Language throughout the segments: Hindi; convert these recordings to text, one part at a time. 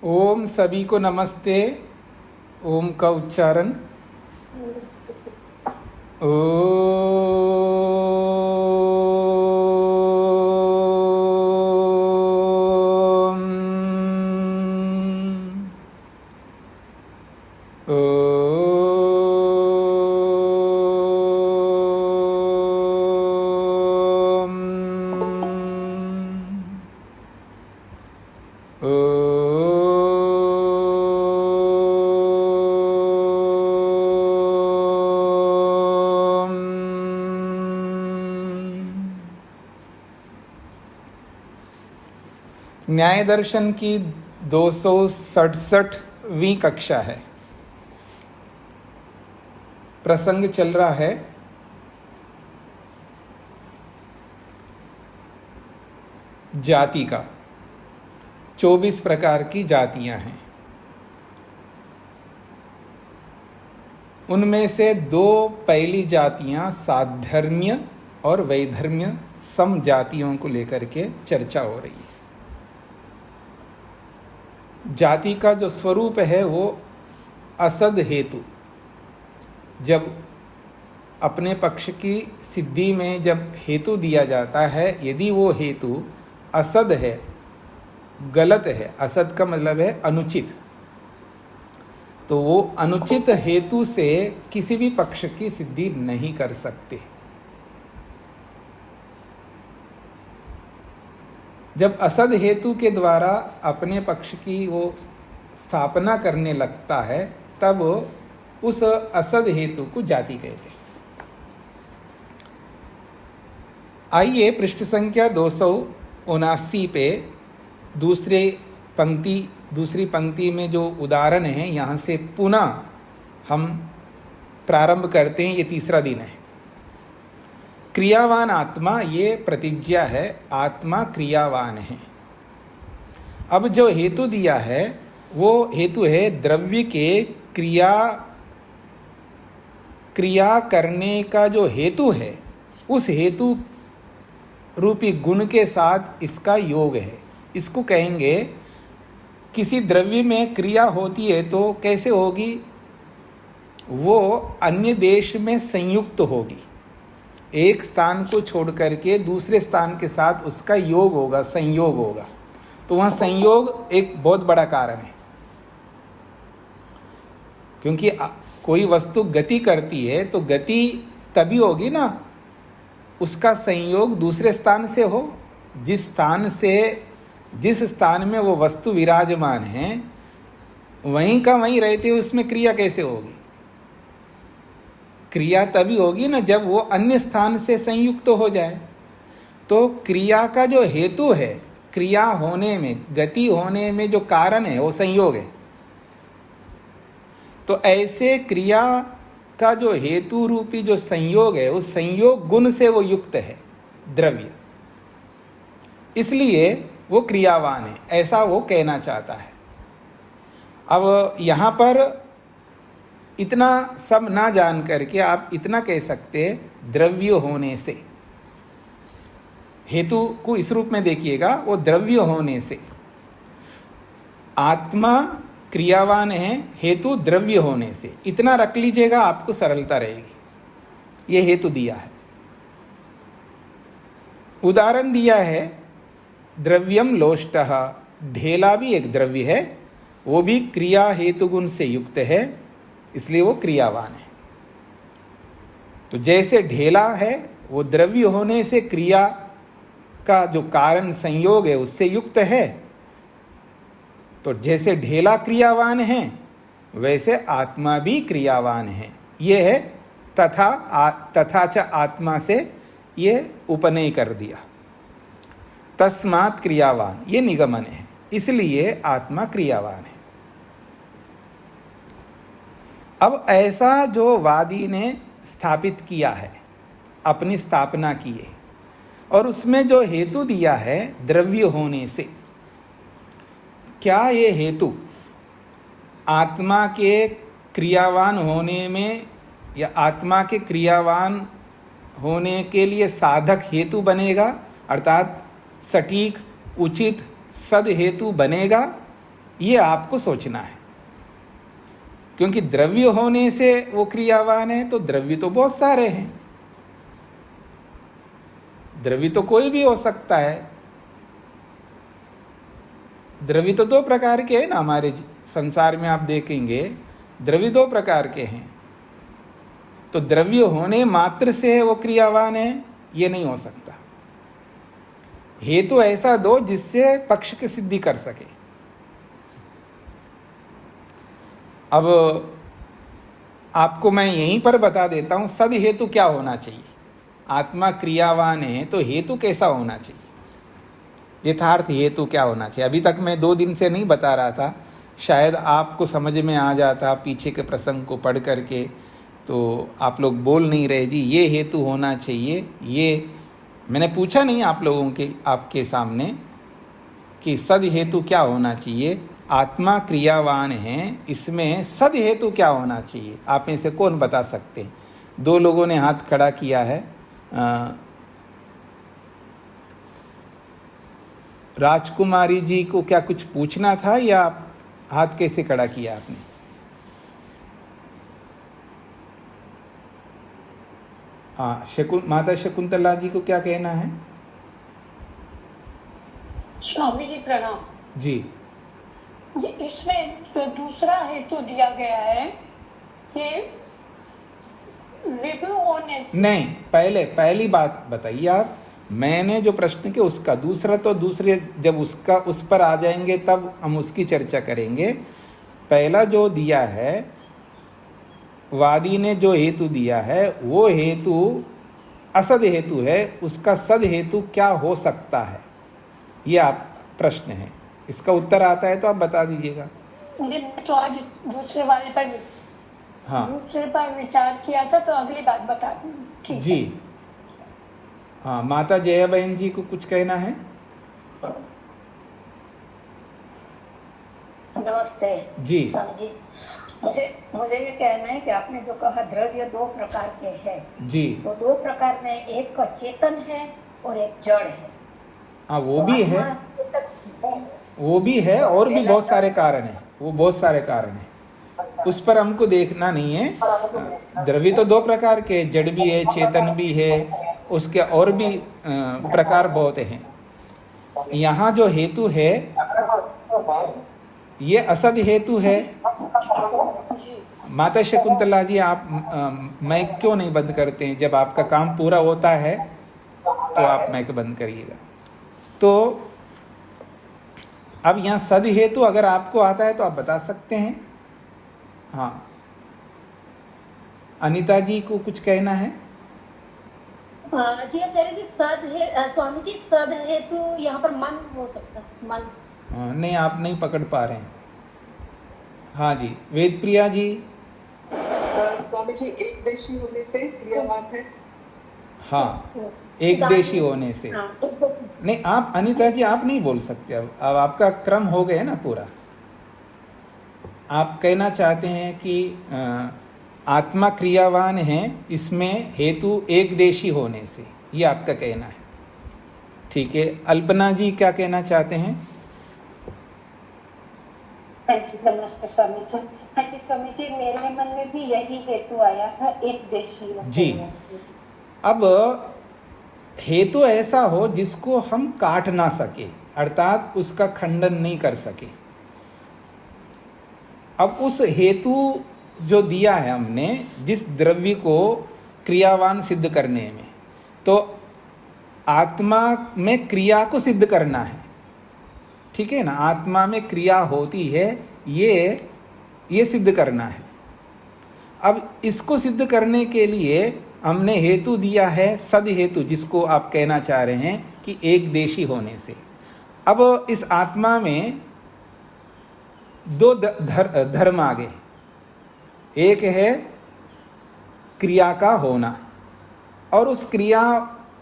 ओम सभी को नमस्ते। ओम का उच्चारण ओम। न्याय दर्शन की 267वीं कक्षा है। प्रसंग चल रहा है जाति का। 24 प्रकार की जातियां हैं। उनमें से दो पहली जातियां साधर्म्य और वैधर्म्य सम जातियों को लेकर के चर्चा हो रही है। जाति का जो स्वरूप है वो असद हेतु। जब अपने पक्ष की सिद्धि में जब हेतु दिया जाता है, यदि वो हेतु असद है, गलत है, असद का मतलब है अनुचित, तो वो अनुचित हेतु से किसी भी पक्ष की सिद्धि नहीं कर सकते। जब असद हेतु के द्वारा अपने पक्ष की वो स्थापना करने लगता है, तब उस असद हेतु को जाति कहते हैं। आइए पृष्ठ संख्या 279 पे दूसरी पंक्ति में जो उदाहरण है, यहाँ से पुनः हम प्रारंभ करते हैं। ये तीसरा दिन है। क्रियावान आत्मा, ये प्रतिज्ञा है, आत्मा क्रियावान है। अब जो हेतु दिया है वो हेतु है द्रव्य के क्रिया करने का जो हेतु है, उस हेतु रूपी गुण के साथ इसका योग है। इसको कहेंगे, किसी द्रव्य में क्रिया होती है तो कैसे होगी? वो अन्य देश में संयुक्त होगी। एक स्थान को छोड़ करके दूसरे स्थान के साथ उसका योग होगा, संयोग होगा। तो वहाँ संयोग एक बहुत बड़ा कारण है, क्योंकि कोई वस्तु गति करती है तो गति तभी होगी ना, उसका संयोग दूसरे स्थान से हो। जिस स्थान में वो वस्तु विराजमान है, वहीं का वहीं रहते हुए उसमें क्रिया कैसे होगी? क्रिया तभी होगी ना जब वो अन्य स्थान से संयुक्त हो जाए। तो क्रिया का जो हेतु है, क्रिया होने में, गति होने में जो कारण है, वो संयोग है। तो ऐसे क्रिया का जो हेतु रूपी जो संयोग है, उस संयोग गुण से वो युक्त है द्रव्य, इसलिए वो क्रियावान है, ऐसा वो कहना चाहता है। अब यहाँ पर इतना सब ना जान करके आप इतना कह सकते, द्रव्य होने से। हेतु को इस रूप में देखिएगा, वो द्रव्य होने से। आत्मा क्रियावान है, हेतु द्रव्य होने से। इतना रख लीजिएगा, आपको सरलता रहेगी। ये हेतु दिया है। उदाहरण दिया है, द्रव्यम लोष्टः, ढेला भी एक द्रव्य है, वो भी क्रिया हेतु गुण से युक्त है, इसलिए वो क्रियावान है। तो जैसे ढेला है, वो द्रव्य होने से क्रिया का जो कारण संयोग है उससे युक्त है। तो जैसे ढेला क्रियावान है, वैसे आत्मा भी क्रियावान है। ये है तथा च आत्मा से ये उपनय कर दिया। तस्मात् क्रियावान, ये निगमन है, इसलिए आत्मा क्रियावान है। अब ऐसा जो वादी ने स्थापित किया है, अपनी स्थापना की है, और उसमें जो हेतु दिया है द्रव्य होने से, क्या ये हेतु आत्मा के क्रियावान होने में या आत्मा के क्रियावान होने के लिए साधक हेतु बनेगा, अर्थात सटीक उचित सद हेतु बनेगा? ये आपको सोचना है, क्योंकि द्रव्य होने से वो क्रियावान है, तो द्रव्य तो बहुत सारे हैं, द्रव्य तो कोई भी हो सकता है। द्रव्य तो दो प्रकार के हैं ना, हमारे संसार में आप देखेंगे द्रव्य दो प्रकार के हैं। तो द्रव्य होने मात्र से वो क्रियावान है, ये नहीं हो सकता। हेतु ऐसा दो जिससे पक्ष की सिद्धि कर सके। अब आपको मैं यहीं पर बता देता हूं सद हेतु क्या होना चाहिए। आत्मा क्रियावान है तो हेतु कैसा होना चाहिए, यथार्थ हेतु क्या होना चाहिए। अभी तक मैं 2 दिन से नहीं बता रहा था, शायद आपको समझ में आ जाता पीछे के प्रसंग को पढ़ करके, तो आप लोग बोल नहीं रहे जी ये हेतु होना चाहिए। ये मैंने पूछा नहीं आप लोगों के आपके सामने कि सद हेतु क्या होना चाहिए। आत्मा क्रियावान है, इसमें सद हेतु क्या होना चाहिए, आप में से कौन बता सकते हैं? 2 लोगों ने हाथ खड़ा किया है। राजकुमारी जी को क्या कुछ पूछना था या हाथ कैसे खड़ा किया आपने? हाँ, माता शकुंतला जी को क्या कहना है? स्वामी जी प्रणाम जी। जी, इसमें जो दूसरा हेतु दिया गया है कि विभु होने नहीं, पहली बात बताइए आप। मैंने जो प्रश्न किया उसका दूसरा, तो दूसरे जब उसका उस पर आ जाएंगे तब हम उसकी चर्चा करेंगे। पहला जो दिया है, वादी ने जो हेतु दिया है वो हेतु असद हेतु है, उसका सद हेतु क्या हो सकता है, ये आप प्रश्न है। इसका उत्तर आता है तो आप बता दीजिएगा। तो आज दूसरे वाले पर दूसरे पर विचार किया था, तो अगली बात बता दूंगी जी। हाँ, माता जया बहन जी को कुछ कहना है? नमस्ते जी। स्वामी जी, मुझे ये कहना है कि आपने जो कहा द्रव्य 2 प्रकार के हैं जी, तो 2 प्रकार में एक चेतन है और एक जड़ है। हाँ वो भी है, वो भी है, और भी बहुत सारे कारण हैं, वो बहुत सारे कारण हैं, उस पर हमको देखना नहीं है। द्रव्य तो 2 प्रकार के, जड़ भी है, चेतन भी है, उसके और भी प्रकार बहुत हैं। यहाँ जो हेतु है ये असद हेतु है। माता शकुंतला जी, आप माइक क्यों नहीं बंद करते हैं? जब आपका काम पूरा होता है तो आप माइक बंद करिएगा। तो अब यहाँ सद हेतु अगर आपको आता है तो आप बता सकते हैं। हाँ, अनीता जी को कुछ कहना है? जी आचार्य जी, स्वामी जी सद हेतु यहाँ पर मन हो सकता है, मन। नहीं, आप नहीं पकड़ पा रहे हैं। हाँ जी, वेद प्रिया जी। स्वामी जी, एक देशी होने से क्रियावान है। हाँ, एक देशी होने से। नहीं, आप अनीता जी आप नहीं बोल सकते। अब आपका क्रम हो गया ना पूरा। आप कहना चाहते हैं कि आत्मा क्रियावान है, इसमें हेतु एक देशी होने से, ये आपका कहना है। ठीक है, अल्पना जी क्या कहना चाहते हैं? नमस्ते स्वामी जी। हाँ जी स्वामी जी, मेरे मन में भी यही हेतु आया था, एक देशी जी। अब हेतु ऐसा हो जिसको हम काट ना सके, अर्थात उसका खंडन नहीं कर सके। अब उस हेतु जो दिया है हमने, जिस द्रव्य को क्रियावान सिद्ध करने में, तो आत्मा में क्रिया को सिद्ध करना है। ठीक है ना, आत्मा में क्रिया होती है, ये सिद्ध करना है। अब इसको सिद्ध करने के लिए हमने हेतु दिया है सद हेतु, जिसको आप कहना चाह रहे हैं कि एक देशी होने से। अब इस आत्मा में 2 धर्म आ गए। एक है क्रिया का होना, और उस क्रिया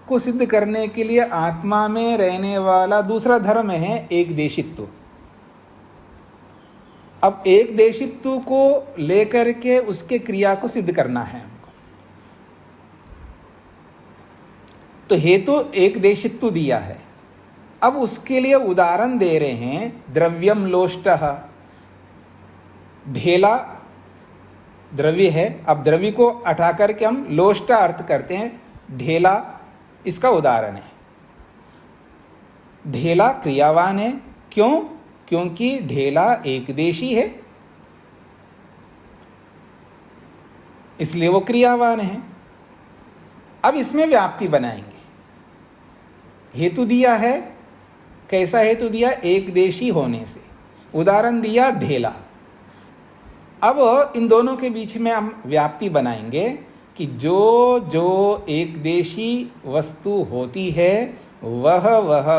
को सिद्ध करने के लिए आत्मा में रहने वाला दूसरा धर्म है एक देशित्व। अब एक देशित्व को लेकर के उसके क्रिया को सिद्ध करना है हमको। तो हेतु एक देशित्व दिया है, अब उसके लिए उदाहरण दे रहे हैं, द्रव्यम लोष्टः, ढेला द्रव्य है। अब द्रव्य को हटा करके हम लोष्ट अर्थ करते हैं, ढेला इसका उदाहरण है। ढेला क्रियावान है, क्यों? क्योंकि ढेला एकदेशी है, इसलिए वो क्रियावान है। अब इसमें व्याप्ति बनाएंगे। हेतु दिया है, कैसा हेतु दिया? एकदेशी होने से। उदाहरण दिया ढेला। अब इन दोनों के बीच में हम व्याप्ति बनाएंगे कि जो जो एकदेशी वस्तु होती है वह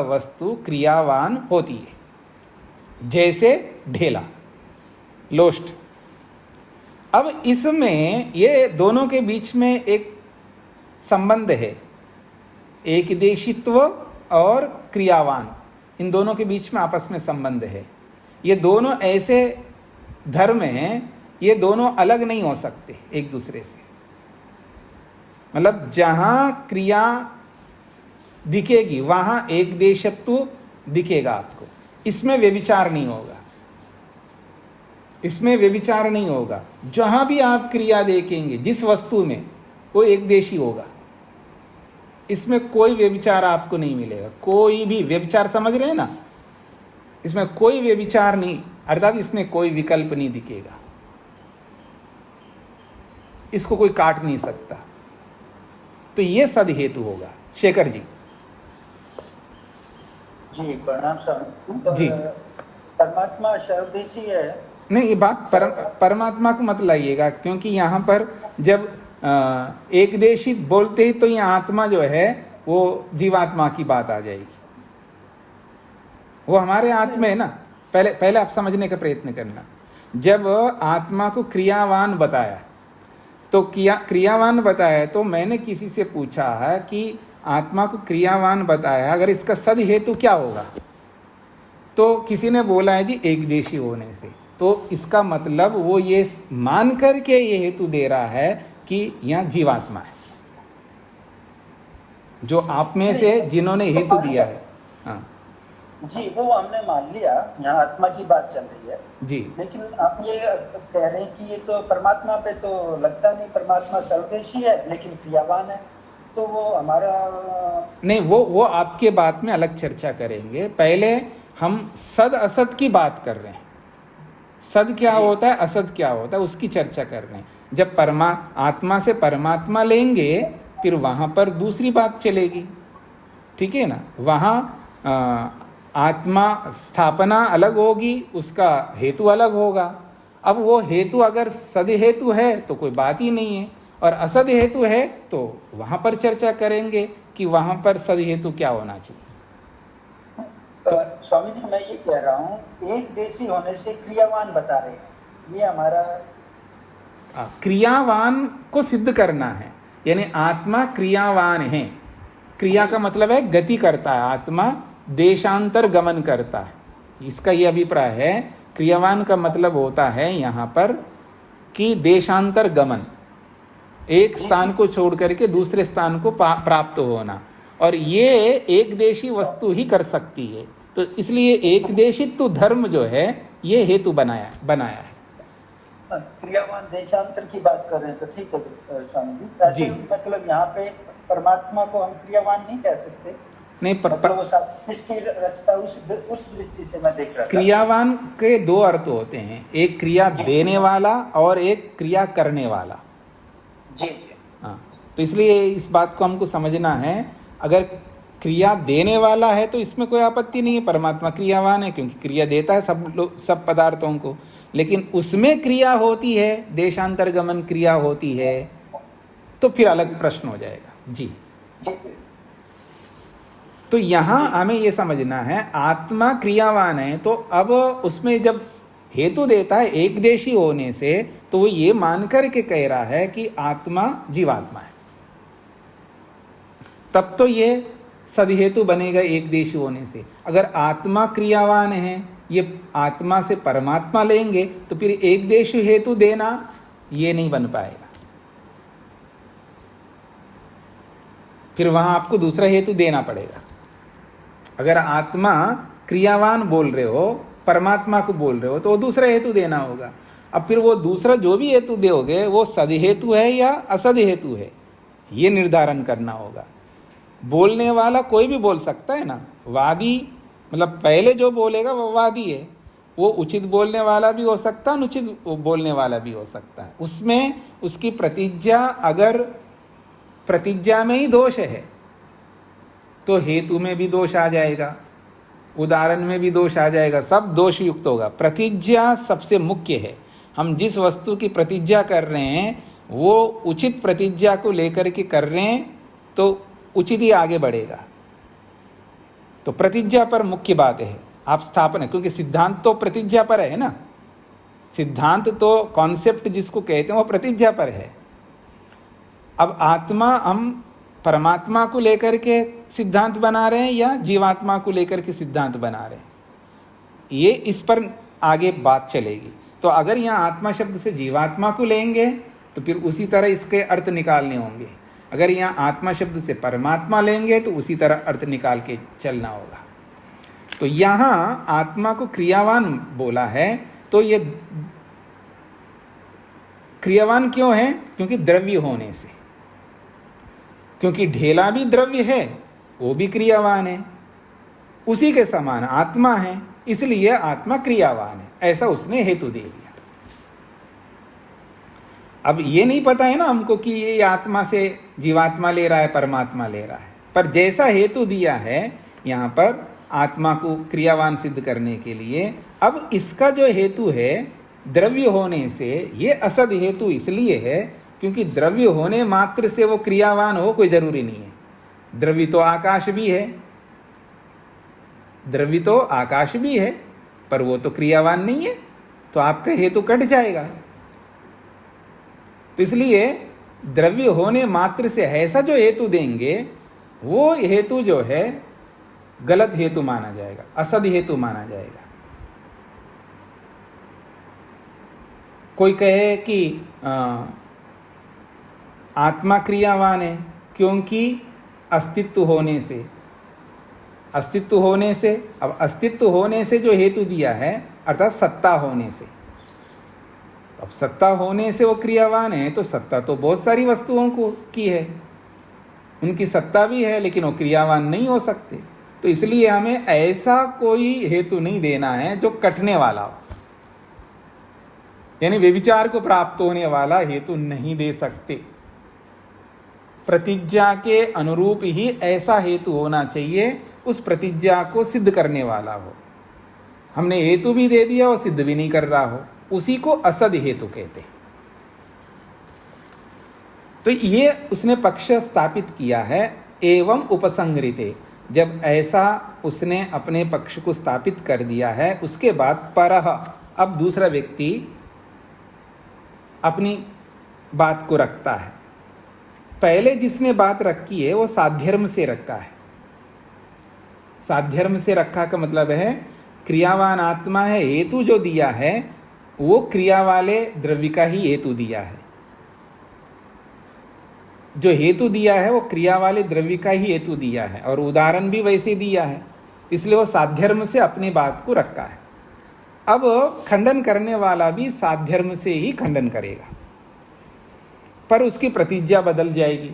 वस्तु क्रियावान होती है। जैसे ढेला, लोष्ट। अब इसमें ये दोनों के बीच में एक संबंध है, एकदेशित्व और क्रियावान, इन दोनों के बीच में आपस में संबंध है। ये दोनों ऐसे धर्म हैं, ये दोनों अलग नहीं हो सकते एक दूसरे से। मतलब जहां क्रिया दिखेगी वहां एकदेशत्व दिखेगा आपको। इसमें व्यभिचार नहीं होगा, इसमें व्यभिचार नहीं होगा। जहां भी आप क्रिया देखेंगे जिस वस्तु में, वो एकदेशी होगा। इसमें कोई व्यभिचार आपको नहीं मिलेगा, कोई भी व्यभिचार, समझ रहे हैं ना? इसमें कोई व्यभिचार नहीं, अर्थात इसमें कोई विकल्प नहीं दिखेगा, इसको कोई काट नहीं सकता। तो ये सद हेतु होगा। शेखर जी। जी प्रणाम स्वामी जी। परमात्मा सर्वदेशी है। नहीं, ये बात परमात्मा को मत लाइएगा, क्योंकि यहाँ पर जब एकदेशी बोलते ही तो ये आत्मा जो है वो जीवात्मा की बात आ जाएगी। वो हमारे आत्मा है ना। पहले आप समझने का प्रयत्न करना। जब आत्मा को क्रियावान बताया तो क्रियावान बताया तो मैंने किसी से पूछा है कि आत्मा को क्रियावान बताया, अगर इसका सद हेतु क्या होगा? तो किसी ने बोला है जी एकदेशी होने से। तो इसका मतलब वो ये मान करके ये हेतु दे रहा है कि यहाँ जीवात्मा है, जो आप में से जिन्होंने हेतु दिया है। हाँ जी, वो हमने मान लिया, यहाँ आत्मा की बात चल रही है जी। लेकिन आप ये कह रहे हैं कि ये तो परमात्मा पे तो लगता नहीं, परमात्मा सर्वदेशी है लेकिन क्रियावान है, तो वो हमारा नहीं, वो आपके बात में अलग चर्चा करेंगे। पहले हम सद असद की बात कर रहे हैं। सद क्या होता है, असद क्या होता है, उसकी चर्चा कर रहे हैं। जब आत्मा से परमात्मा लेंगे फिर वहां पर दूसरी बात चलेगी, ठीक है ना? वहां आत्मा स्थापना अलग होगी, उसका हेतु अलग होगा। अब वो हेतु अगर सद हेतु है तो कोई बात ही नहीं है, और असद हेतु है तो वहां पर चर्चा करेंगे कि वहां पर सद हेतु क्या होना चाहिए। स्वामी जी मैं ये कह रहा हूँ, एक देशी होने से क्रियावान बता रहे हैं, ये हमारा क्रियावान को सिद्ध करना है। यानी आत्मा क्रियावान है। क्रिया का मतलब है गति करता है, आत्मा देशांतर गमन करता है। इसका ये अभिप्राय है। क्रियावान का मतलब होता है यहाँ पर कि देशांतर गमन, एक स्थान को छोड़ करके दूसरे स्थान को प्राप्त होना, और ये एक देशी वस्तु ही कर सकती है। तो इसलिए एक देशित्व धर्म जो है ये हेतु बनाया है। क्रियावान देशांतर की बात कर रहे हैं तो ठीक है स्वामी जी। ऐसे मतलब यहाँ पे परमात्मा को हम क्रियावान नहीं कह सकते। नहीं, मतलब वो सृष्टि रचता उस दृष्टि से मैं देख रहा था। क्रियावान के दो अर्थ होते हैं, एक क्रिया देने वाला और एक क्रिया करने वाला। जी जी। हाँ, तो इसलिए इस बात को हमको समझना है। अगर क्रिया देने वाला है तो इसमें कोई आपत्ति नहीं है, परमात्मा क्रियावान है क्योंकि क्रिया देता है सब पदार्थों को। लेकिन उसमें क्रिया होती है, देशांतर गमन क्रिया होती है, तो फिर अलग प्रश्न हो जाएगा। जी। तो यहाँ हमें ये समझना है, आत्मा क्रियावान है तो अब उसमें जब हेतु देता है एकदेशी होने से, तो वो ये मानकर के कह रहा है कि आत्मा जीवात्मा है, तब तो ये सदहेतु बनेगा एकदेशी होने से। अगर आत्मा क्रियावान है, ये आत्मा से परमात्मा लेंगे तो फिर एकदेशी हेतु देना ये नहीं बन पाएगा, फिर वहां आपको दूसरा हेतु देना पड़ेगा। अगर आत्मा क्रियावान बोल रहे हो, परमात्मा को बोल रहे हो, तो वो दूसरा हेतु देना होगा। अब फिर वो दूसरा जो भी हेतु दोगे वो सद हेतु है या असद हेतु है, ये निर्धारण करना होगा। बोलने वाला कोई भी बोल सकता है ना, वादी मतलब पहले जो बोलेगा वो वादी है, वो उचित बोलने वाला भी हो सकता है, अनुचित बोलने वाला भी हो सकता है। उसमें उसकी प्रतिज्ञा, अगर प्रतिज्ञा में ही दोष है तो हेतु में भी दोष आ जाएगा, उदाहरण में भी दोष आ जाएगा, सब दोष युक्त होगा। प्रतिज्ञा सबसे मुख्य है। हम जिस वस्तु की प्रतिज्ञा कर रहे हैं वो उचित प्रतिज्ञा को लेकर के कर रहे हैं तो उचित ही आगे बढ़ेगा। तो प्रतिज्ञा पर मुख्य बात है, आप स्थापना, क्योंकि सिद्धांत तो प्रतिज्ञा पर है ना, सिद्धांत तो कॉन्सेप्ट जिसको कहते हैं वो प्रतिज्ञा पर है। अब आत्मा, हम परमात्मा को लेकर के सिद्धांत बना रहे हैं या जीवात्मा को लेकर के सिद्धांत बना रहे हैं, ये इस पर आगे बात चलेगी। तो अगर यहाँ आत्मा शब्द से जीवात्मा को लेंगे तो फिर उसी तरह इसके अर्थ निकालने होंगे। अगर यहाँ आत्मा शब्द से परमात्मा लेंगे तो उसी तरह अर्थ निकाल के चलना होगा। तो यहाँ आत्मा को क्रियावान बोला है, तो ये क्रियावान क्यों है? क्योंकि द्रव्य होने से, क्योंकि ढेला भी द्रव्य है, वो भी क्रियावान है, उसी के समान आत्मा है, इसलिए आत्मा क्रियावान है, ऐसा उसने हेतु दे दिया। अब ये नहीं पता है ना हमको कि ये आत्मा से जीवात्मा ले रहा है, परमात्मा ले रहा है, पर जैसा हेतु दिया है यहाँ पर आत्मा को क्रियावान सिद्ध करने के लिए, अब इसका जो हेतु है द्रव्य होने से, ये असद हेतु इसलिए है क्योंकि द्रव्य होने मात्र से वो क्रियावान हो कोई जरूरी नहीं है। द्रव्य तो आकाश भी है, द्रव्य तो आकाश भी है, पर वो तो क्रियावान नहीं है, तो आपका हेतु कट जाएगा। तो इसलिए द्रव्य होने मात्र से ऐसा जो हेतु देंगे वो हेतु जो है गलत हेतु माना जाएगा, असद हेतु माना जाएगा। कोई कहे कि आत्मा क्रियावान है क्योंकि अस्तित्व होने से, अस्तित्व होने से, अब अस्तित्व होने से जो हेतु दिया है अर्थात सत्ता होने से, अब सत्ता होने से वो क्रियावान है, तो सत्ता तो बहुत सारी वस्तुओं को की है, उनकी सत्ता भी है, लेकिन वो क्रियावान नहीं हो सकते। तो इसलिए हमें ऐसा कोई हेतु नहीं देना है जो कटने वाला हो, यानी व्यभिचार को प्राप्त होने वाला हेतु नहीं दे सकते। प्रतिज्ञा के अनुरूप ही ऐसा हेतु होना चाहिए, उस प्रतिज्ञा को सिद्ध करने वाला हो। हमने हेतु भी दे दिया और सिद्ध भी नहीं कर रहा हो, उसी को असद हेतु कहते। तो ये उसने पक्ष स्थापित किया है। एवं उपसंहृते, जब ऐसा उसने अपने पक्ष को स्थापित कर दिया है, उसके बाद परह, अब दूसरा व्यक्ति अपनी बात को रखता है। पहले जिसने बात रखी है वो साध्यर्म से रखा है। साध्यर्म से रखा का मतलब है क्रियावान आत्मा है, हेतु जो दिया है वो क्रिया वाले द्रव्य का ही हेतु दिया है। जो हेतु दिया है वो क्रिया वाले द्रव्य का ही हेतु दिया है, और उदाहरण भी वैसे दिया है, इसलिए वो साध्यर्म से अपनी बात को रखा है। अब खंडन करने वाला भी साध्यर्म से ही खंडन करेगा, पर उसकी प्रतिज्ञा बदल जाएगी।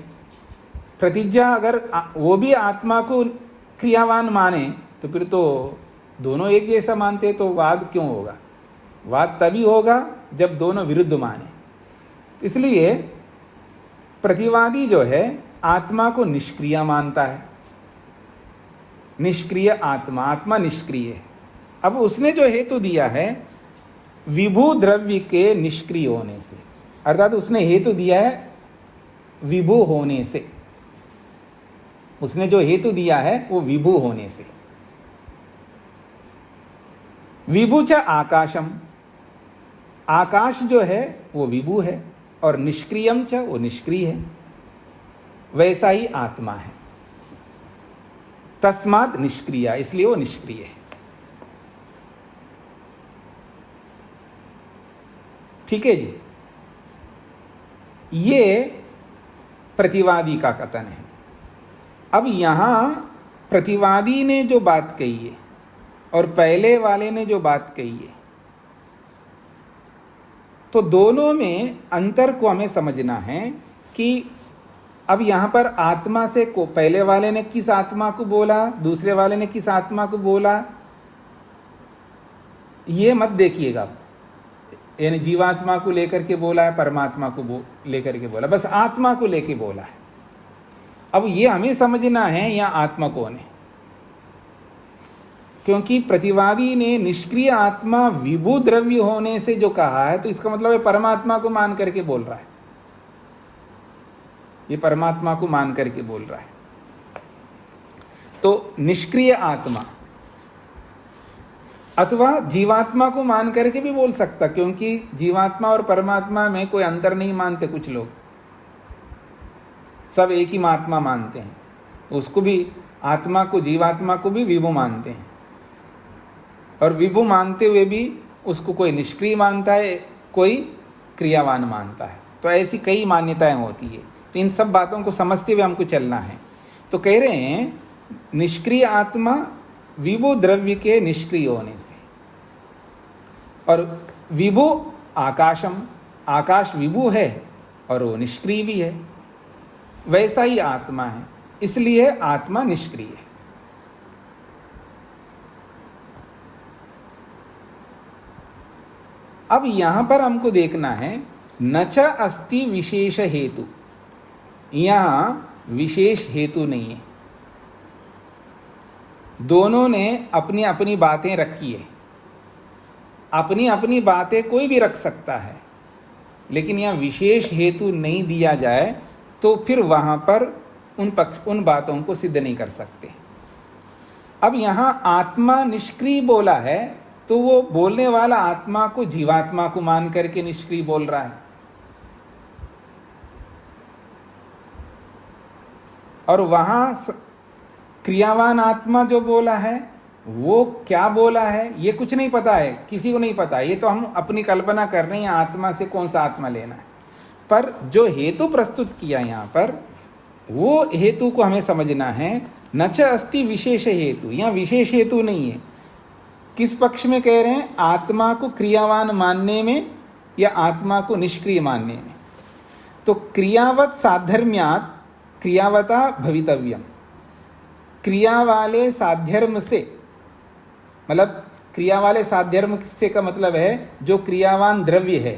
प्रतिज्ञा अगर वो भी आत्मा को क्रियावान माने तो फिर तो दोनों एक जैसा मानते, तो वाद क्यों होगा? वाद तभी होगा जब दोनों विरुद्ध माने। इसलिए प्रतिवादी जो है आत्मा को निष्क्रिय मानता है। निष्क्रिय आत्मा, आत्मा निष्क्रिय है। अब उसने जो हेतु दिया है विभू द्रव्य के निष्क्रिय होने से, अर्थात उसने हेतु दिया है विभू होने से। उसने जो हेतु दिया है वो विभू होने से। विभू च आकाशम, आकाश जो है वो विभू है, और निष्क्रियम च, वो निष्क्रिय है। वैसा ही आत्मा है, तस्मात् निष्क्रिय, इसलिए वो निष्क्रिय है। ठीक है जी, ये प्रतिवादी का कथन है। अब यहां प्रतिवादी ने जो बात कही है और पहले वाले ने जो बात कही है, तो दोनों में अंतर को हमें समझना है कि अब यहाँ पर आत्मा से को पहले वाले ने किस आत्मा को बोला, दूसरे वाले ने किस आत्मा को बोला, ये मत देखिएगा। यानी जीवात्मा को लेकर के बोला है, परमात्मा को लेकर के बोला, बस आत्मा को लेकर बोला है। अब ये हमें समझना है यहाँ आत्मा कौन है, क्योंकि प्रतिवादी ने निष्क्रिय आत्मा विभु द्रव्य होने से जो कहा है, तो इसका मतलब है परमात्मा को मान करके बोल रहा है, ये परमात्मा को मान करके बोल रहा है। तो निष्क्रिय आत्मा अथवा जीवात्मा को मान करके भी बोल सकता, क्योंकि जीवात्मा और परमात्मा में कोई अंतर नहीं मानते कुछ लोग, सब एक ही आत्मा मानते हैं। उसको भी, आत्मा को, जीवात्मा को भी विभु मानते हैं, और विभु मानते हुए भी उसको कोई निष्क्रिय मानता है, कोई क्रियावान मानता है। तो ऐसी कई मान्यताएं होती है। तो इन सब बातों को समझते हुए हमको चलना है। तो कह रहे हैं निष्क्रिय आत्मा विभु द्रव्य के निष्क्रिय होने से, और विभु आकाशम, आकाश विभु है और वो निष्क्रिय भी है, वैसा ही आत्मा है, इसलिए आत्मा निष्क्रिय है। अब यहां पर हमको देखना है न च अस्ति विशेष हेतु, यहां विशेष हेतु नहीं है। दोनों ने अपनी अपनी बातें रखी है, अपनी अपनी बातें कोई भी रख सकता है, लेकिन यहाँ विशेष हेतु नहीं दिया जाए तो फिर वहाँ पर उन बातों को सिद्ध नहीं कर सकते। अब यहाँ आत्मा निष्क्रिय बोला है, तो वो बोलने वाला आत्मा को जीवात्मा को मान करके निष्क्रिय बोल रहा है, और वहाँ क्रियावान आत्मा जो बोला है वो क्या बोला है ये कुछ नहीं पता है, किसी को नहीं पता। ये तो हम अपनी कल्पना कर रहे हैं आत्मा से कौन सा आत्मा लेना है, पर जो हेतु प्रस्तुत किया यहाँ पर, वो हेतु को हमें समझना है। न च अस्ति विशेष हेतु, यहाँ विशेष हेतु नहीं है। किस पक्ष में कह रहे हैं? आत्मा को क्रियावान मानने में या आत्मा को निष्क्रिय मानने में। तो क्रियावत साधर्म्यात् क्रियावता भवितव्यम, क्रिया वाले साध्यर्म से, मतलब क्रिया वाले साध्यर्म से का मतलब है जो क्रियावान द्रव्य है,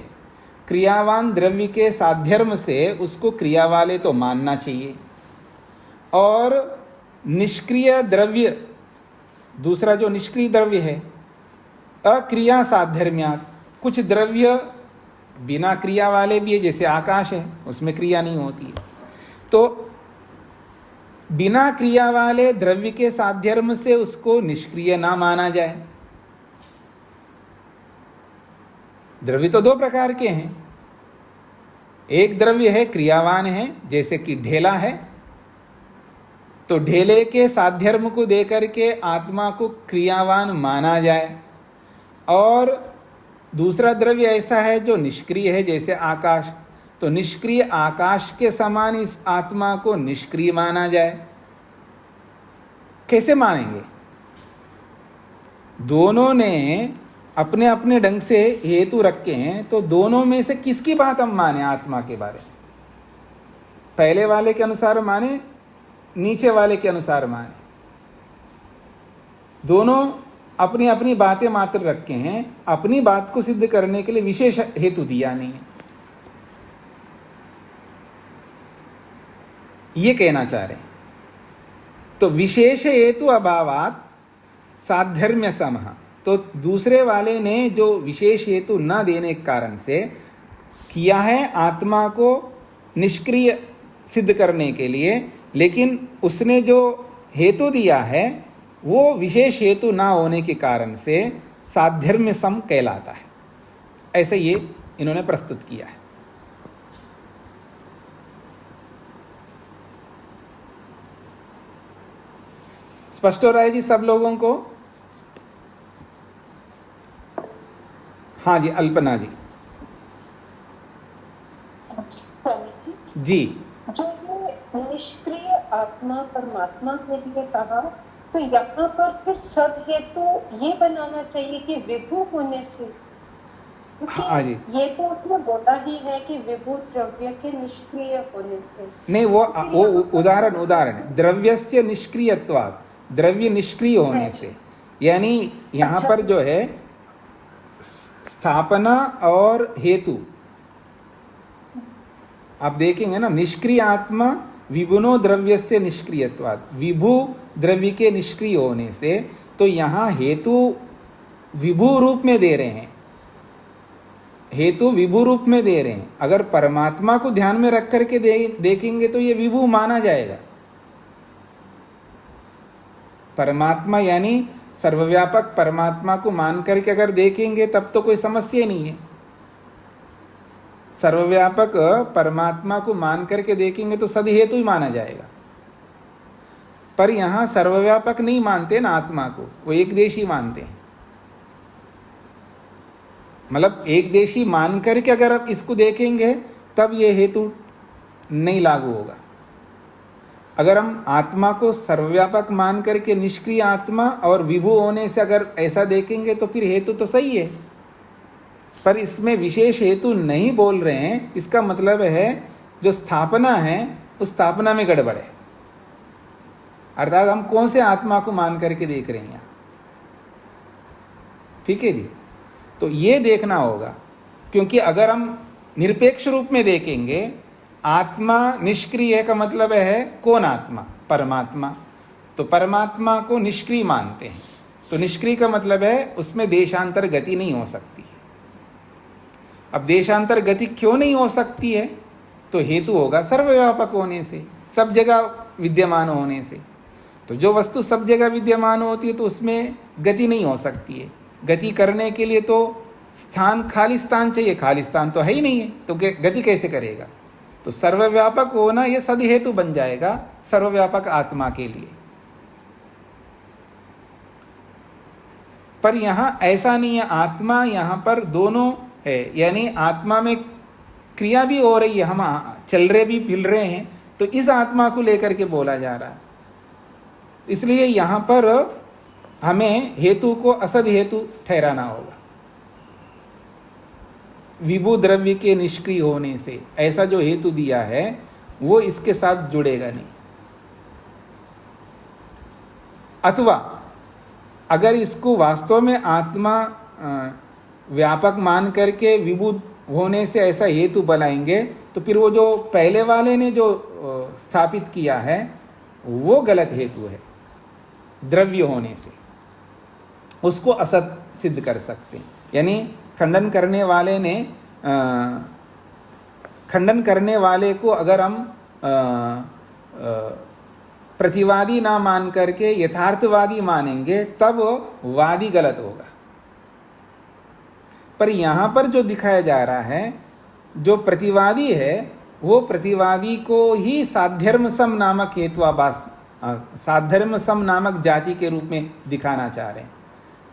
क्रियावान द्रव्य के साध्यर्म से उसको क्रिया वाले तो मानना चाहिए। और निष्क्रिय द्रव्य, दूसरा जो निष्क्रिय द्रव्य है, अक्रिया साध्यर्म्यात्, कुछ द्रव्य बिना क्रिया वाले भी है, जैसे आकाश है, उसमें क्रिया नहीं होती है। तो बिना क्रिया वाले द्रव्य के साध्यर्म से उसको निष्क्रिय ना माना जाए। द्रव्य तो दो प्रकार के हैं, एक द्रव्य है क्रियावान है, जैसे कि ढेला है, तो ढेले के साध्यर्म को देकर के आत्मा को क्रियावान माना जाए। और दूसरा द्रव्य ऐसा है जो निष्क्रिय है, जैसे आकाश, तो निष्क्रिय आकाश के समान इस आत्मा को निष्क्रिय माना जाए। कैसे मानेंगे? दोनों ने अपने अपने ढंग से हेतु रखे हैं, तो दोनों में से किसकी बात हम माने आत्मा के बारे में? पहले वाले के अनुसार माने, नीचे वाले के अनुसार माने? दोनों अपनी अपनी बातें मात्र रखे हैं, अपनी बात को सिद्ध करने के लिए विशेष हेतु दिया नहीं है, ये कहना चाह रहे हैं। तो विशेष हेतु अभावात साध्यर्म्य समः, तो दूसरे वाले ने जो विशेष हेतु न देने के कारण से किया है आत्मा को निष्क्रिय सिद्ध करने के लिए, लेकिन उसने जो हेतु दिया है वो विशेष हेतु ना होने के कारण से साध्यर्म्य सम कहलाता है। ऐसे ये इन्होंने प्रस्तुत किया है। स्पष्ट हो रहा है जी सब लोगों को? हाँ जी, अल्पना जी। स्वामी जी, जो ये निष्क्रिय आत्मा परमात्मा के लिए कहा, तो यहाँ पर फिर सद हेतु ये बनाना चाहिए कि विभू होने से, हाँ जी। क्योंकि ये तो उसने बोला ही है कि विभू द्रव्य के निष्क्रिय होने से। नहीं, वो उदाहरण द्रव्यस्य निष्क्रियत्वात्, द्रव्य निष्क्रिय होने से, यानी यहाँ पर जो है स्थापना और हेतु आप देखेंगे ना, निष्क्रिय आत्मा विभुनो द्रव्यस्य निष्क्रियत्वात्, विभु द्रव्य के निष्क्रिय होने से, तो यहाँ हेतु विभु रूप में दे रहे हैं, हेतु विभु रूप में दे रहे हैं। अगर परमात्मा को ध्यान में रख करके देखेंगे तो ये विभु माना जाएगा। परमात्मा यानी सर्वव्यापक परमात्मा को मान करके अगर देखेंगे तब तो कोई समस्या ही नहीं है। सर्वव्यापक परमात्मा को मान करके देखेंगे तो सद हेतु ही माना जाएगा। पर यहाँ सर्वव्यापक नहीं मानते ना आत्मा को, वो एक देशी मानते हैं। मतलब एक देशी मान करके अगर आप इसको देखेंगे तब ये हेतु नहीं लागू होगा। अगर हम आत्मा को सर्वव्यापक मान करके निष्क्रिय आत्मा और विभु होने से अगर ऐसा देखेंगे तो फिर हेतु तो सही है, पर इसमें विशेष हेतु नहीं बोल रहे हैं। इसका मतलब है जो स्थापना है उस स्थापना में गड़बड़ है, अर्थात हम कौन से आत्मा को मान करके देख रहे हैं। ठीक है जी, तो ये देखना होगा, क्योंकि अगर हम निरपेक्ष रूप में देखेंगे, आत्मा निष्क्रिय का मतलब है कौन आत्मा? परमात्मा। तो परमात्मा को निष्क्रिय मानते हैं, तो निष्क्रिय का मतलब है उसमें देशांतर गति नहीं हो सकती। अब देशांतर गति क्यों नहीं हो सकती है? तो हेतु होगा सर्वव्यापक होने से, सब जगह विद्यमान होने से। तो जो वस्तु सब जगह विद्यमान होती है तो उसमें गति नहीं हो सकती है। गति करने के लिए तो स्थान, खाली स्थान चाहिए, खाली स्थान तो है ही नहीं है, तो गति कैसे करेगा? तो सर्वव्यापक होना यह सद हेतु बन जाएगा सर्वव्यापक आत्मा के लिए। पर यहां ऐसा नहीं है, आत्मा यहां पर दोनों है, यानी आत्मा में क्रिया भी हो रही है, हम चल रहे भी फिर रहे हैं, तो इस आत्मा को लेकर के बोला जा रहा है। इसलिए यहां पर हमें हेतु को असद हेतु ठहराना होगा। विभु द्रव्य के निष्क्रिय होने से ऐसा जो हेतु दिया है वो इसके साथ जुड़ेगा नहीं। अथवा अगर इसको वास्तव में आत्मा व्यापक मान करके विभु होने से ऐसा हेतु बनाएंगे तो फिर वो जो पहले वाले ने जो स्थापित किया है वो गलत हेतु है। द्रव्य होने से उसको असत सिद्ध कर सकते हैं। यानी खंडन करने वाले को अगर हम प्रतिवादी ना मान करके यथार्थवादी मानेंगे तब वादी गलत होगा। पर यहाँ पर जो दिखाया जा रहा है, जो प्रतिवादी है वो प्रतिवादी को ही साध्यर्म सम नामक हेतुआभास, साध्यर्म सम नामक जाति के रूप में दिखाना चाह रहे हैं।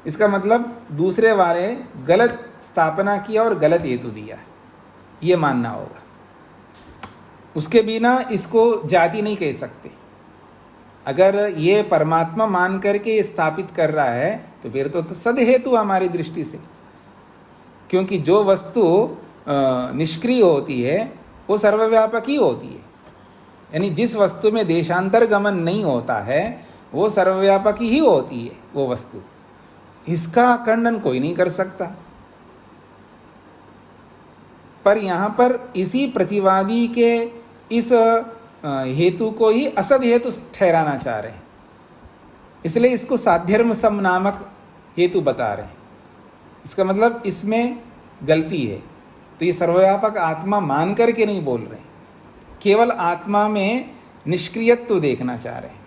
इसका मतलब दूसरे वाले गलत स्थापना किया और गलत हेतु दिया है, ये मानना होगा। उसके बिना इसको जाति नहीं कह सकते। अगर ये परमात्मा मान करके ये स्थापित कर रहा है तो फिर तो सद हेतु हमारी दृष्टि से, क्योंकि जो वस्तु निष्क्रिय होती है वो सर्वव्यापक ही होती है। यानी जिस वस्तु में देशांतर गमन नहीं होता है वो सर्वव्यापक ही होती है वो वस्तु। इसका खंडन कोई नहीं कर सकता। पर यहाँ पर इसी प्रतिवादी के इस हेतु को ही असद हेतु ठहराना चाह रहे हैं, इसलिए इसको साध्यर्म सम नामक हेतु बता रहे हैं। इसका मतलब इसमें गलती है। तो ये सर्वव्यापक आत्मा मान करके नहीं बोल रहे हैं, केवल आत्मा में निष्क्रियत्व देखना चाह रहे हैं।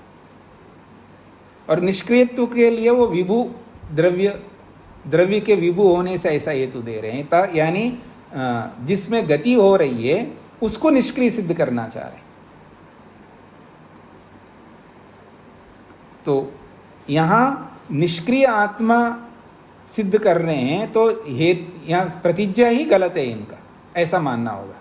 और निष्क्रियत्व के लिए वो विभु द्रव्य के विभु होने से ऐसा हेतु दे रहे हैं। यानी जिसमें गति हो रही है उसको निष्क्रिय सिद्ध करना चाह रहे हैं। तो यहाँ निष्क्रिय आत्मा सिद्ध कर रहे हैं तो यहाँ प्रतिज्ञा ही गलत है इनका, ऐसा मानना होगा।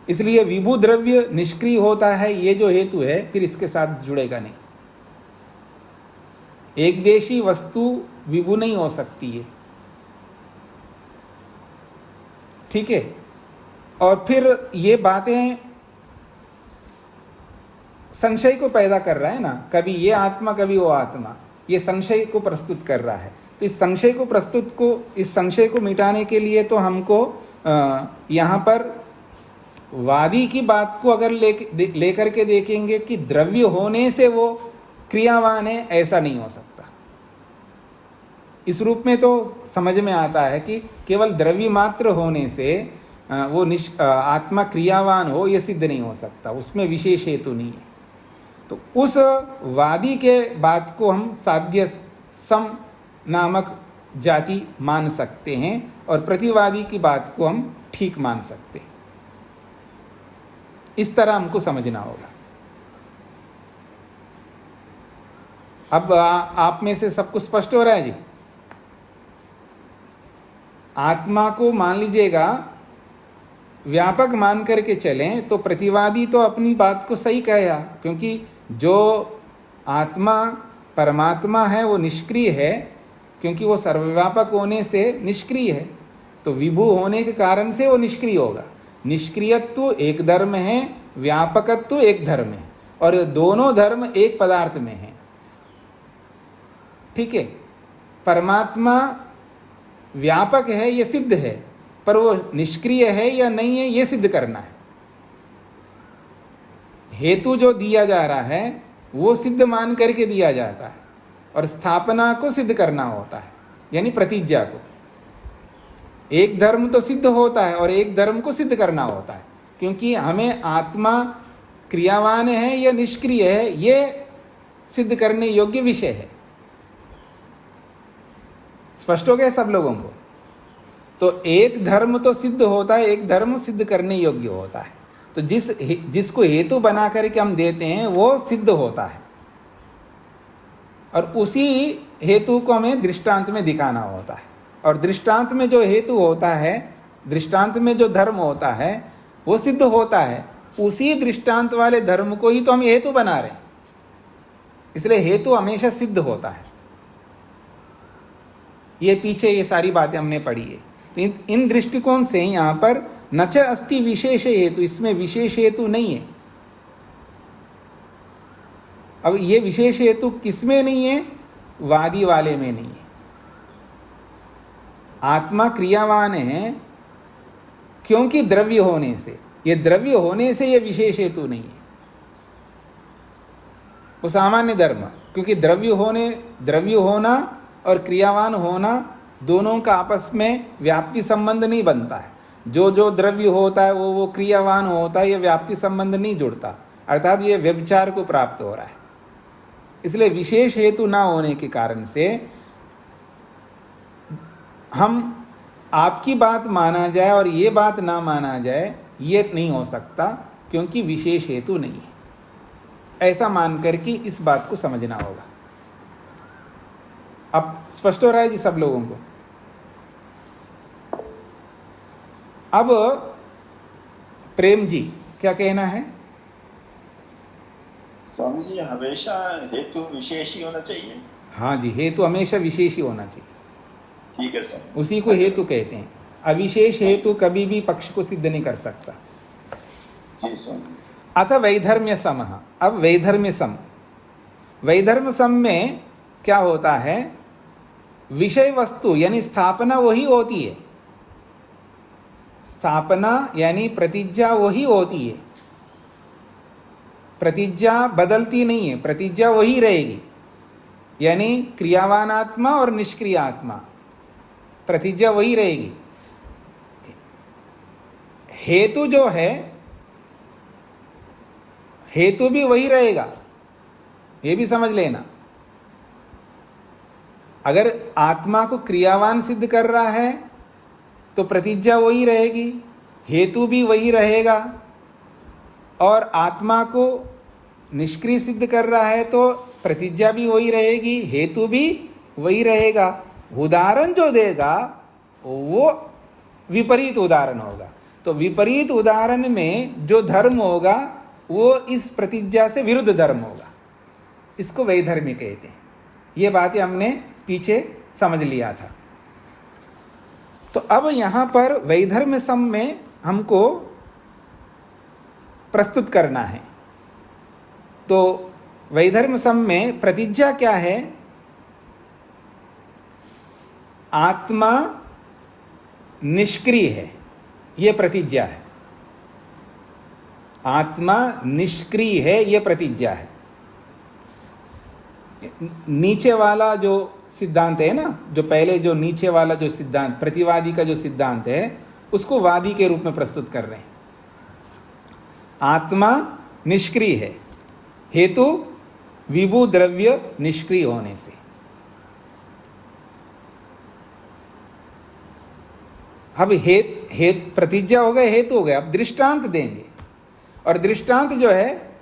इसलिए विभु द्रव्य निष्क्रिय होता है ये जो हेतु है फिर इसके साथ जुड़ेगा नहीं। एक देशी वस्तु विभु नहीं हो सकती है, ठीक है। और फिर ये बातें संशय को पैदा कर रहा है ना, कभी ये आत्मा कभी वो आत्मा, ये संशय को प्रस्तुत कर रहा है। तो इस संशय को मिटाने के लिए तो हमको यहाँ पर वादी की बात को अगर लेकर के देखेंगे कि द्रव्य होने से वो क्रियावान है, ऐसा नहीं हो सकता। इस रूप में तो समझ में आता है कि केवल द्रव्य मात्र होने से वो आत्मा क्रियावान हो, ये सिद्ध नहीं हो सकता, उसमें विशेष हेतु नहीं है। तो उस वादी के बात को हम साध्य सम नामक जाति मान सकते हैं और प्रतिवादी की बात को हम ठीक मान सकते हैं। इस तरह हमको समझना होगा। अब आप में से सब कुछ स्पष्ट हो रहा है जी? आत्मा को मान लीजिएगा व्यापक मान करके चलें तो प्रतिवादी तो अपनी बात को सही कहेगा, क्योंकि जो आत्मा परमात्मा है वो निष्क्रिय है, क्योंकि वो सर्वव्यापक होने से निष्क्रिय है। तो विभु होने के कारण से वो निष्क्रिय होगा। निष्क्रियत्व एक धर्म है, व्यापकत्व एक धर्म है, और दोनों धर्म एक पदार्थ में है, ठीक है। परमात्मा व्यापक है ये सिद्ध है, पर वो निष्क्रिय है या नहीं है ये सिद्ध करना है। हेतु जो दिया जा रहा है वो सिद्ध मान करके दिया जाता है, और स्थापना को सिद्ध करना होता है, यानी प्रतिज्ञा को। एक धर्म तो सिद्ध होता है और एक धर्म को सिद्ध करना होता है, क्योंकि हमें आत्मा क्रियावान है या निष्क्रिय है ये सिद्ध करने योग्य विषय है। स्पष्ट हो गया सब लोगों को? तो एक धर्म तो सिद्ध होता है, एक धर्म सिद्ध करने योग्य होता है। तो जिसको हेतु बना करके हम देते हैं वो सिद्ध होता है, और उसी हेतु को हमें दृष्टांत में दिखाना होता है। और दृष्टांत में जो हेतु होता है, दृष्टांत में जो धर्म होता है वो सिद्ध होता है। उसी दृष्टांत वाले धर्म को ही तो हम हेतु बना रहे हैं, इसलिए हेतु हमेशा सिद्ध होता है। ये पीछे ये सारी बातें हमने पढ़ी है। तो इन दृष्टिकोण से यहाँ पर न च अस्ति विशेष हेतु, इसमें विशेष हेतु नहीं है। अब ये विशेष हेतु किसमें नहीं है? वादी वाले में नहीं है। आत्मा क्रियावान है क्योंकि द्रव्य होने से, ये द्रव्य होने से ये विशेष हेतु नहीं है। वो सामान्य धर्म, क्योंकि द्रव्य होना और क्रियावान होना दोनों का आपस में व्याप्ति संबंध नहीं बनता है। जो द्रव्य होता है वो क्रियावान होता है, ये व्याप्ति संबंध नहीं जुड़ता, अर्थात ये व्यभिचार को प्राप्त हो रहा है। इसलिए विशेष हेतु ना होने के कारण से हम आपकी बात माना जाए और ये बात ना माना जाए, ये नहीं हो सकता, क्योंकि विशेष हेतु नहीं है। ऐसा मान करके इस बात को समझना होगा। अब स्पष्ट हो रहा है जी सब लोगों को? अब प्रेम जी क्या कहना है? स्वामी जी, हमेशा हेतु विशेष ही होना चाहिए। हाँ जी, हेतु हमेशा विशेष ही होना चाहिए। ठीक है स्वामी, उसी को हेतु कहते हैं। अविशेष हेतु कभी भी पक्ष को सिद्ध नहीं कर सकता। जी स्वामी। अथ वैधर्म्य सम। अब वैधर्म्य सम, वैधर्म सम में क्या होता है? विषय वस्तु यानी स्थापना वही होती है, स्थापना यानी प्रतिज्ञा वही होती है। प्रतिज्ञा बदलती नहीं है, प्रतिज्ञा वही रहेगी। यानी क्रियावान आत्मा और निष्क्रिय आत्मा, प्रतिज्ञा वही रहेगी। हेतु जो है, हेतु भी वही रहेगा, ये भी समझ लेना। अगर आत्मा को क्रियावान सिद्ध कर रहा है तो प्रतिज्ञा वही रहेगी, हेतु भी वही रहेगा। और आत्मा को निष्क्रिय सिद्ध कर रहा है तो प्रतिज्ञा भी वही रहेगी, हेतु भी वही रहेगा। उदाहरण जो देगा वो विपरीत उदाहरण होगा। तो विपरीत उदाहरण में जो धर्म होगा वो इस प्रतिज्ञा से विरुद्ध धर्म होगा। इसको वैधर्म्य कहते हैं। ये बातें हमने पीछे समझ लिया था। तो अब यहाँ पर वैधर्म सम में हमको प्रस्तुत करना है। तो वैधर्म सम में प्रतिज्ञा क्या है? आत्मा निष्क्रिय है, ये प्रतिज्ञा है। आत्मा निष्क्रिय है, ये प्रतिज्ञा है। नीचे वाला जो सिद्धांत है ना, जो पहले जो नीचे वाला जो सिद्धांत, प्रतिवादी का जो सिद्धांत है, उसको वादी के रूप में प्रस्तुत कर रहे हैं। आत्मा निष्क्रिय है, हेतु विभु द्रव्य निष्क्रिय होने से। अब प्रतिज्ञा हो गए, हेतु हो गए। अब दृष्टांत देंगे, और दृष्टांत जो है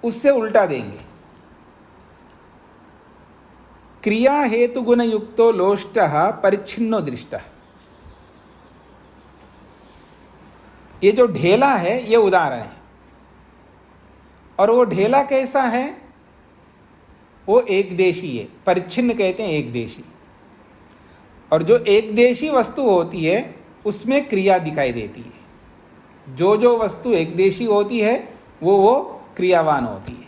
उससे उल्टा देंगे। क्रिया हेतु गुण युक्तो लोष्टः परिच्छिन्नो दृष्टः। ये जो ढेला है ये उदाहरण है, और वो ढेला कैसा है? वो एकदेशी है। परिच्छिन्न कहते हैं एकदेशी। और जो एकदेशी वस्तु होती है उसमें क्रिया दिखाई देती है। जो जो वस्तु एकदेशी होती है वो क्रियावान होती है।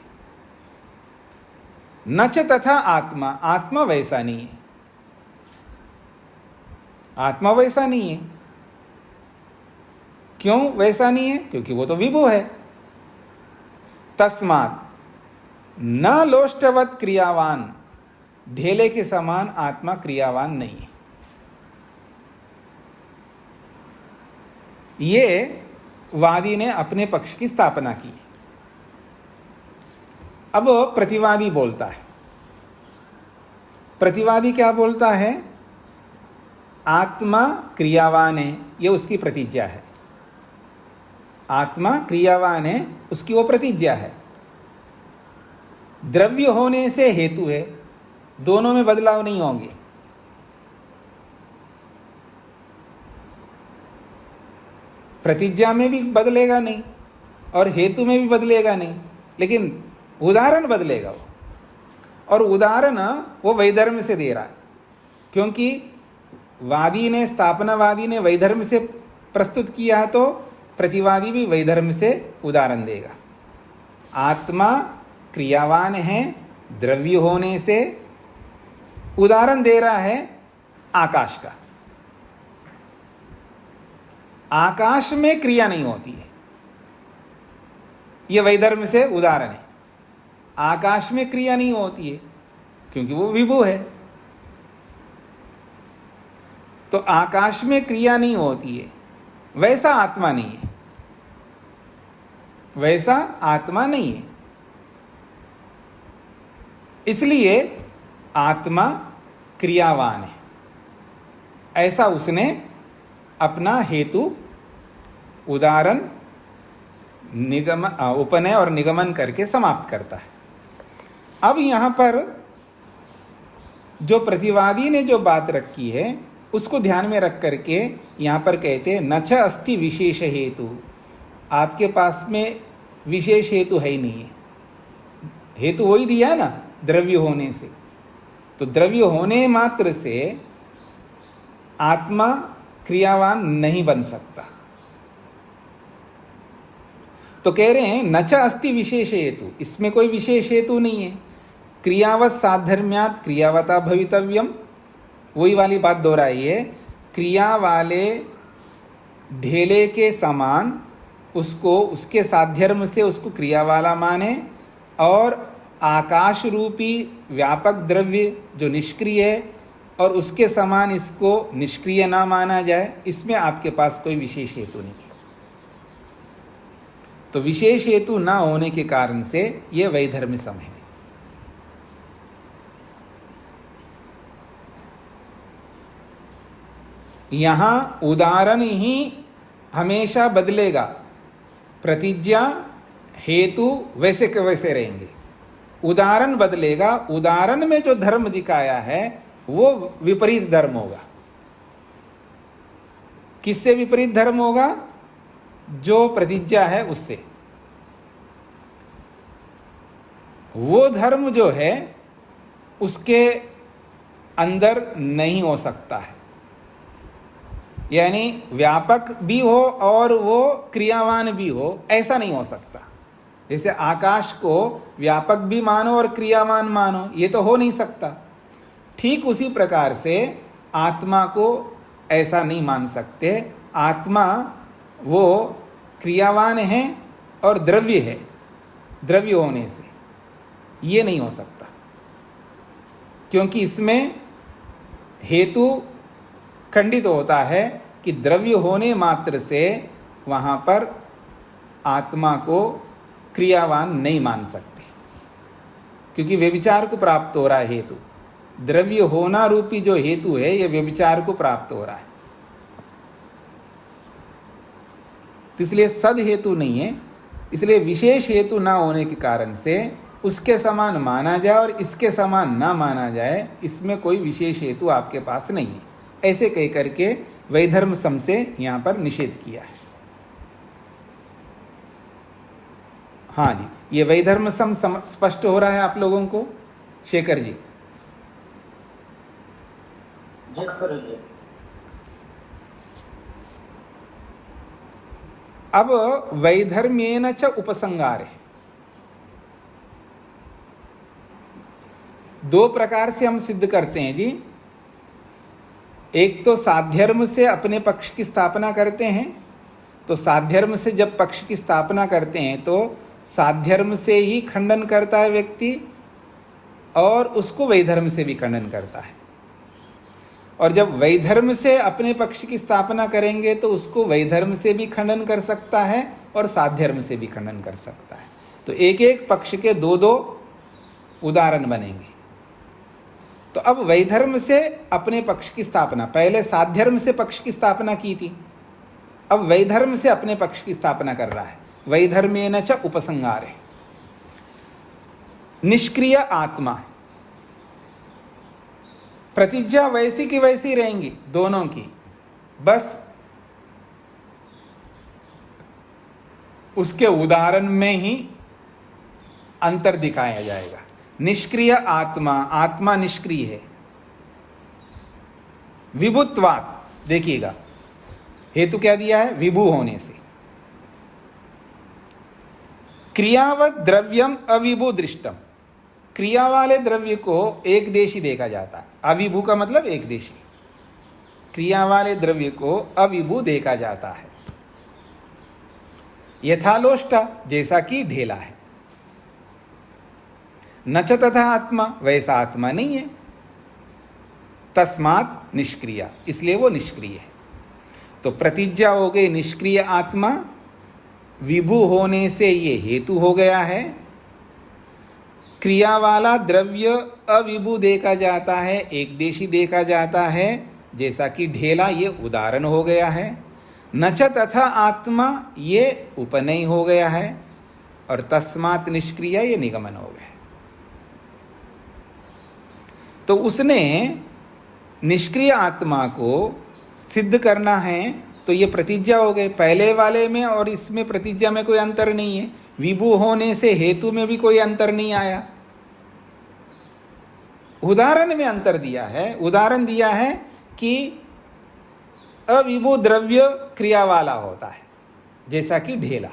न च तथा आत्मा, आत्मा वैसा नहीं है। आत्मा वैसा नहीं है। क्यों वैसा नहीं है? क्योंकि वो तो विभु है। तस्मात् न लोष्टवत् क्रियावान, ढेले के समान आत्मा क्रियावान नहीं है। ये वादी ने अपने पक्ष की स्थापना की। अब प्रतिवादी बोलता है। प्रतिवादी क्या बोलता है? आत्मा क्रियावान है, ये उसकी प्रतिज्ञा है। आत्मा क्रियावान है, उसकी वो प्रतिज्ञा है। द्रव्य होने से हेतु है, दोनों में बदलाव नहीं होंगे। प्रतिज्ञा में भी बदलेगा नहीं और हेतु में भी बदलेगा नहीं, लेकिन उदाहरण बदलेगा वो। और उदाहरण वो वैधर्म से दे रहा है, क्योंकि वादी ने, स्थापनावादी ने वैधर्म से प्रस्तुत किया, तो प्रतिवादी भी वैधर्म से उदाहरण देगा। आत्मा क्रियावान है द्रव्य होने से, उदाहरण दे रहा है आकाश का। आकाश में क्रिया नहीं होती है, यह वैधर्म से उदाहरण है। आकाश में क्रिया नहीं होती है क्योंकि वो विभु है। तो आकाश में क्रिया नहीं होती है, वैसा आत्मा नहीं है। वैसा आत्मा नहीं है, इसलिए आत्मा क्रियावान है। ऐसा उसने अपना हेतु, उदाहरण, उपनय और निगमन करके समाप्त करता है। अब यहाँ पर जो प्रतिवादी ने जो बात रखी है उसको ध्यान में रख करके यहाँ पर कहते हैं न च अस्ति विशेष हेतु। आपके पास में विशेष हेतु है ही नहीं है। हेतु वही दिया ना, द्रव्य होने से। तो द्रव्य होने मात्र से आत्मा क्रियावान नहीं बन सकता। तो कह रहे हैं न च अस्ति विशेष हेतु, इसमें कोई विशेष हेतु नहीं है। क्रियावत साधर्म्यात् क्रियावता भवितव्यम, वही वाली बात दोहराई है। क्रिया वाले ढेले के समान उसको, उसके साध्यर्म से उसको क्रिया वाला माने, और आकाश रूपी व्यापक द्रव्य जो निष्क्रिय है और उसके समान इसको निष्क्रिय ना माना जाए, इसमें आपके पास कोई विशेष हेतु नहीं है। तो विशेष हेतु ना होने के कारण से यह वैधर्म सम है। यहां उदाहरण ही हमेशा बदलेगा, प्रतिज्ञा हेतु वैसे के वैसे रहेंगे, उदाहरण बदलेगा। उदाहरण में जो धर्म दिखाया है वो विपरीत धर्म होगा। किससे विपरीत धर्म होगा? जो प्रतिज्ञा है उससे। वो धर्म जो है उसके अंदर नहीं हो सकता है। यानी व्यापक भी हो और वो क्रियावान भी हो, ऐसा नहीं हो सकता। जैसे आकाश को व्यापक भी मानो और क्रियावान मानो, ये तो हो नहीं सकता। ठीक उसी प्रकार से आत्मा को ऐसा नहीं मान सकते। आत्मा वो क्रियावान है और द्रव्य है, द्रव्य होने से ये नहीं हो सकता, क्योंकि इसमें हेतु खंडित होता है कि द्रव्य होने मात्र से वहाँ पर आत्मा को क्रियावान नहीं मान सकते, क्योंकि व्यभिचार को प्राप्त हो रहा है हेतु। द्रव्य होना रूपी जो हेतु है यह व्यभिचार को प्राप्त हो रहा है, तो इसलिए सद हेतु नहीं है। इसलिए विशेष हेतु ना होने के कारण से उसके समान माना जाए और इसके समान ना माना जाए, इसमें कोई विशेष हेतु आपके पास नहीं है। ऐसे कह करके वैधर्म सम से यहाँ पर निषेध किया है। हाँ जी, ये वैधर्म सम स्पष्ट हो रहा है आप लोगों को? शेखर जी जी। अब वैधर्म्येन च उपसंगारे, दो प्रकार से हम सिद्ध करते हैं जी। एक तो साध्यर्म से अपने पक्ष की स्थापना करते हैं, तो साध्यर्म से जब पक्ष की स्थापना करते हैं तो साध्यर्म से ही खंडन करता है व्यक्ति और उसको वैधर्म से भी खंडन करता है। और जब वैधर्म से अपने पक्ष की स्थापना करेंगे तो उसको वैधर्म से भी खंडन कर सकता है और साध्यर्म से भी खंडन कर सकता है। तो एक एक पक्ष के दो दो उदाहरण बनेंगे। तो अब वैधर्म से अपने पक्ष की स्थापना, पहले साध्यर्म से पक्ष की स्थापना की थी, अब वैधर्म से अपने पक्ष की स्थापना कर रहा है। वैधर्मेन च उपसंगारे। निष्क्रिय आत्मा, प्रतिज्ञा वैसी की वैसी रहेंगी दोनों की, बस उसके उदाहरण में ही अंतर दिखाया जाएगा। निष्क्रिय आत्मा, आत्मा निष्क्रिय है। विभुत्वात्, देखिएगा हेतु क्या दिया है? विभु होने से। क्रियावत द्रव्यम अविभु दृष्टम, क्रिया वाले द्रव्य को एक देशी देखा जाता है। अविभु का मतलब एक देशी, क्रिया वाले द्रव्य को अविभु देखा जाता है। यथालोष्टा, जैसा कि ढेला है। न च तथा आत्मा, वैसा आत्मा नहीं है। तस्मात् निष्क्रिया, इसलिए वो निष्क्रिय है। तो प्रतिज्ञा हो गई निष्क्रिय आत्मा, विभु होने से ये हेतु हो गया है। क्रिया वाला द्रव्य अविभु देखा जाता है, एक देशी देखा जाता है, जैसा कि ढेला, ये उदाहरण हो गया है। न च तथा आत्मा, ये उपनय हो गया है। और तस्मात् निष्क्रिया, ये निगमन हो गया। तो उसने निष्क्रिय आत्मा को सिद्ध करना है, तो ये प्रतिज्ञा हो गई। पहले वाले में और इसमें प्रतिज्ञा में कोई अंतर नहीं है। विभु होने से हेतु में भी कोई अंतर नहीं आया। उदाहरण में अंतर दिया है। उदाहरण दिया है कि अविभु द्रव्य क्रिया वाला होता है, जैसा कि ढेला,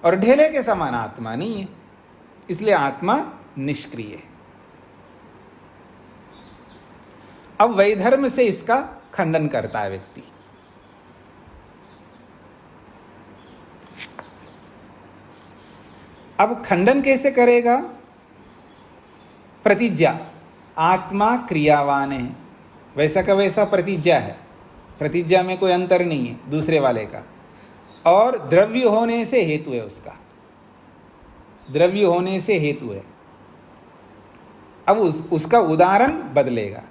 और ढेले के समान आत्मा नहीं है, इसलिए आत्मा निष्क्रिय है। अब वैधर्म से इसका खंडन करता है व्यक्ति। अब खंडन कैसे करेगा? प्रतिज्ञा, आत्मा क्रियावान है, वैसा का वैसा प्रतिज्ञा है, प्रतिज्ञा में कोई अंतर नहीं है दूसरे वाले का। और द्रव्य होने से हेतु है उसका, द्रव्य होने से हेतु है। अब उसका उदाहरण बदलेगा।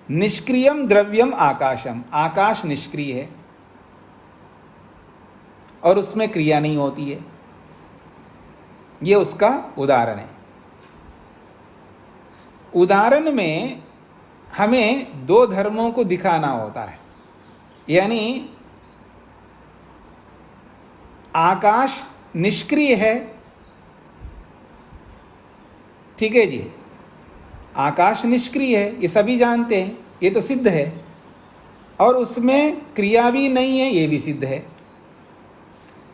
निष्क्रियम द्रव्यम आकाशम, आकाश निष्क्रिय है और उसमें क्रिया नहीं होती है, ये उसका उदाहरण है। उदाहरण में हमें दो धर्मों को दिखाना होता है, यानी आकाश निष्क्रिय है, ठीक है जी, आकाश निष्क्रिय है, ये सभी जानते हैं, ये तो सिद्ध है, और उसमें क्रिया भी नहीं है, ये भी सिद्ध है।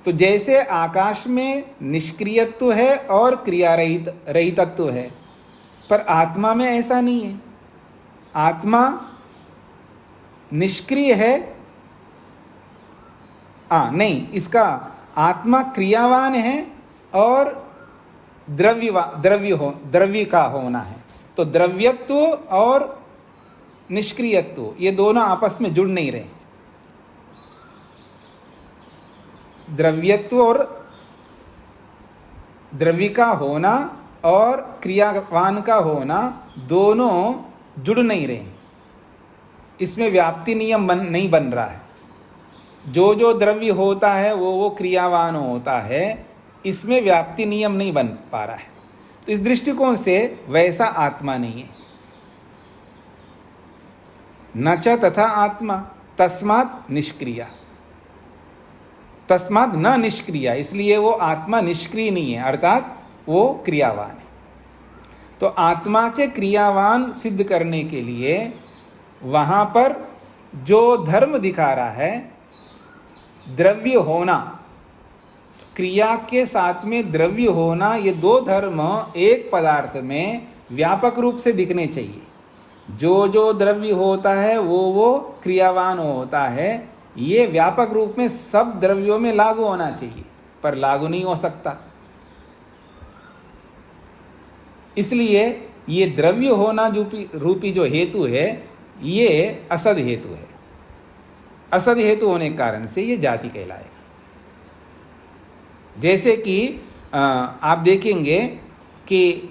तो जैसे आकाश में निष्क्रियत्व है और क्रिया रहितत्व है, पर आत्मा में ऐसा नहीं है। आत्मा निष्क्रिय है, नहीं, इसका आत्मा क्रियावान है और द्रव्य का होना है। तो द्रव्यत्व और निष्क्रियत्व ये दोनों आपस में जुड़ नहीं रहे। द्रव्यत्व और द्रव्य का होना और क्रियावान का होना दोनों जुड़ नहीं रहे। इसमें व्याप्ति नियम नहीं बन रहा है। जो जो द्रव्य होता है वो क्रियावान होता है, इसमें व्याप्ति नियम नहीं बन पा रहा है। तो इस दृष्टिकोण से वैसा आत्मा नहीं है। न च तथा आत्मा तस्मात् निष्क्रिया, तस्मात् न निष्क्रिया, इसलिए वो आत्मा निष्क्रिय नहीं है, अर्थात वो क्रियावान है। तो आत्मा के क्रियावान सिद्ध करने के लिए वहां पर जो धर्म दिखा रहा है, द्रव्य होना, क्रिया के साथ में द्रव्य होना, ये दो धर्म एक पदार्थ में व्यापक रूप से दिखने चाहिए। जो जो द्रव्य होता है वो क्रियावान होता है, ये व्यापक रूप में सब द्रव्यों में लागू होना चाहिए, पर लागू नहीं हो सकता। इसलिए ये द्रव्य होना रूपी जो हेतु है, ये असद हेतु है। असद हेतु होने के कारण से ये जाति कहलाएगा। जैसे कि आप देखेंगे कि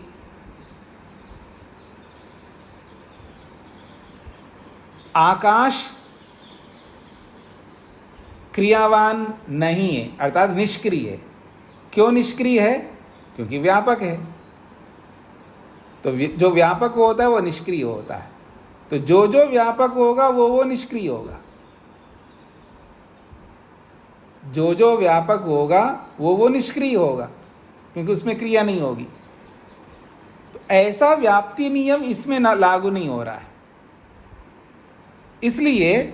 आकाश क्रियावान नहीं है, अर्थात निष्क्रिय है। क्यों निष्क्रिय है? क्योंकि व्यापक है। तो जो व्यापक होता है वो निष्क्रिय होता है। तो जो जो व्यापक होगा वो निष्क्रिय होगा। जो जो व्यापक होगा वो निष्क्रिय होगा, क्योंकि उसमें क्रिया नहीं होगी। तो ऐसा व्याप्ति नियम इसमें ना लागू नहीं हो रहा है। इसलिए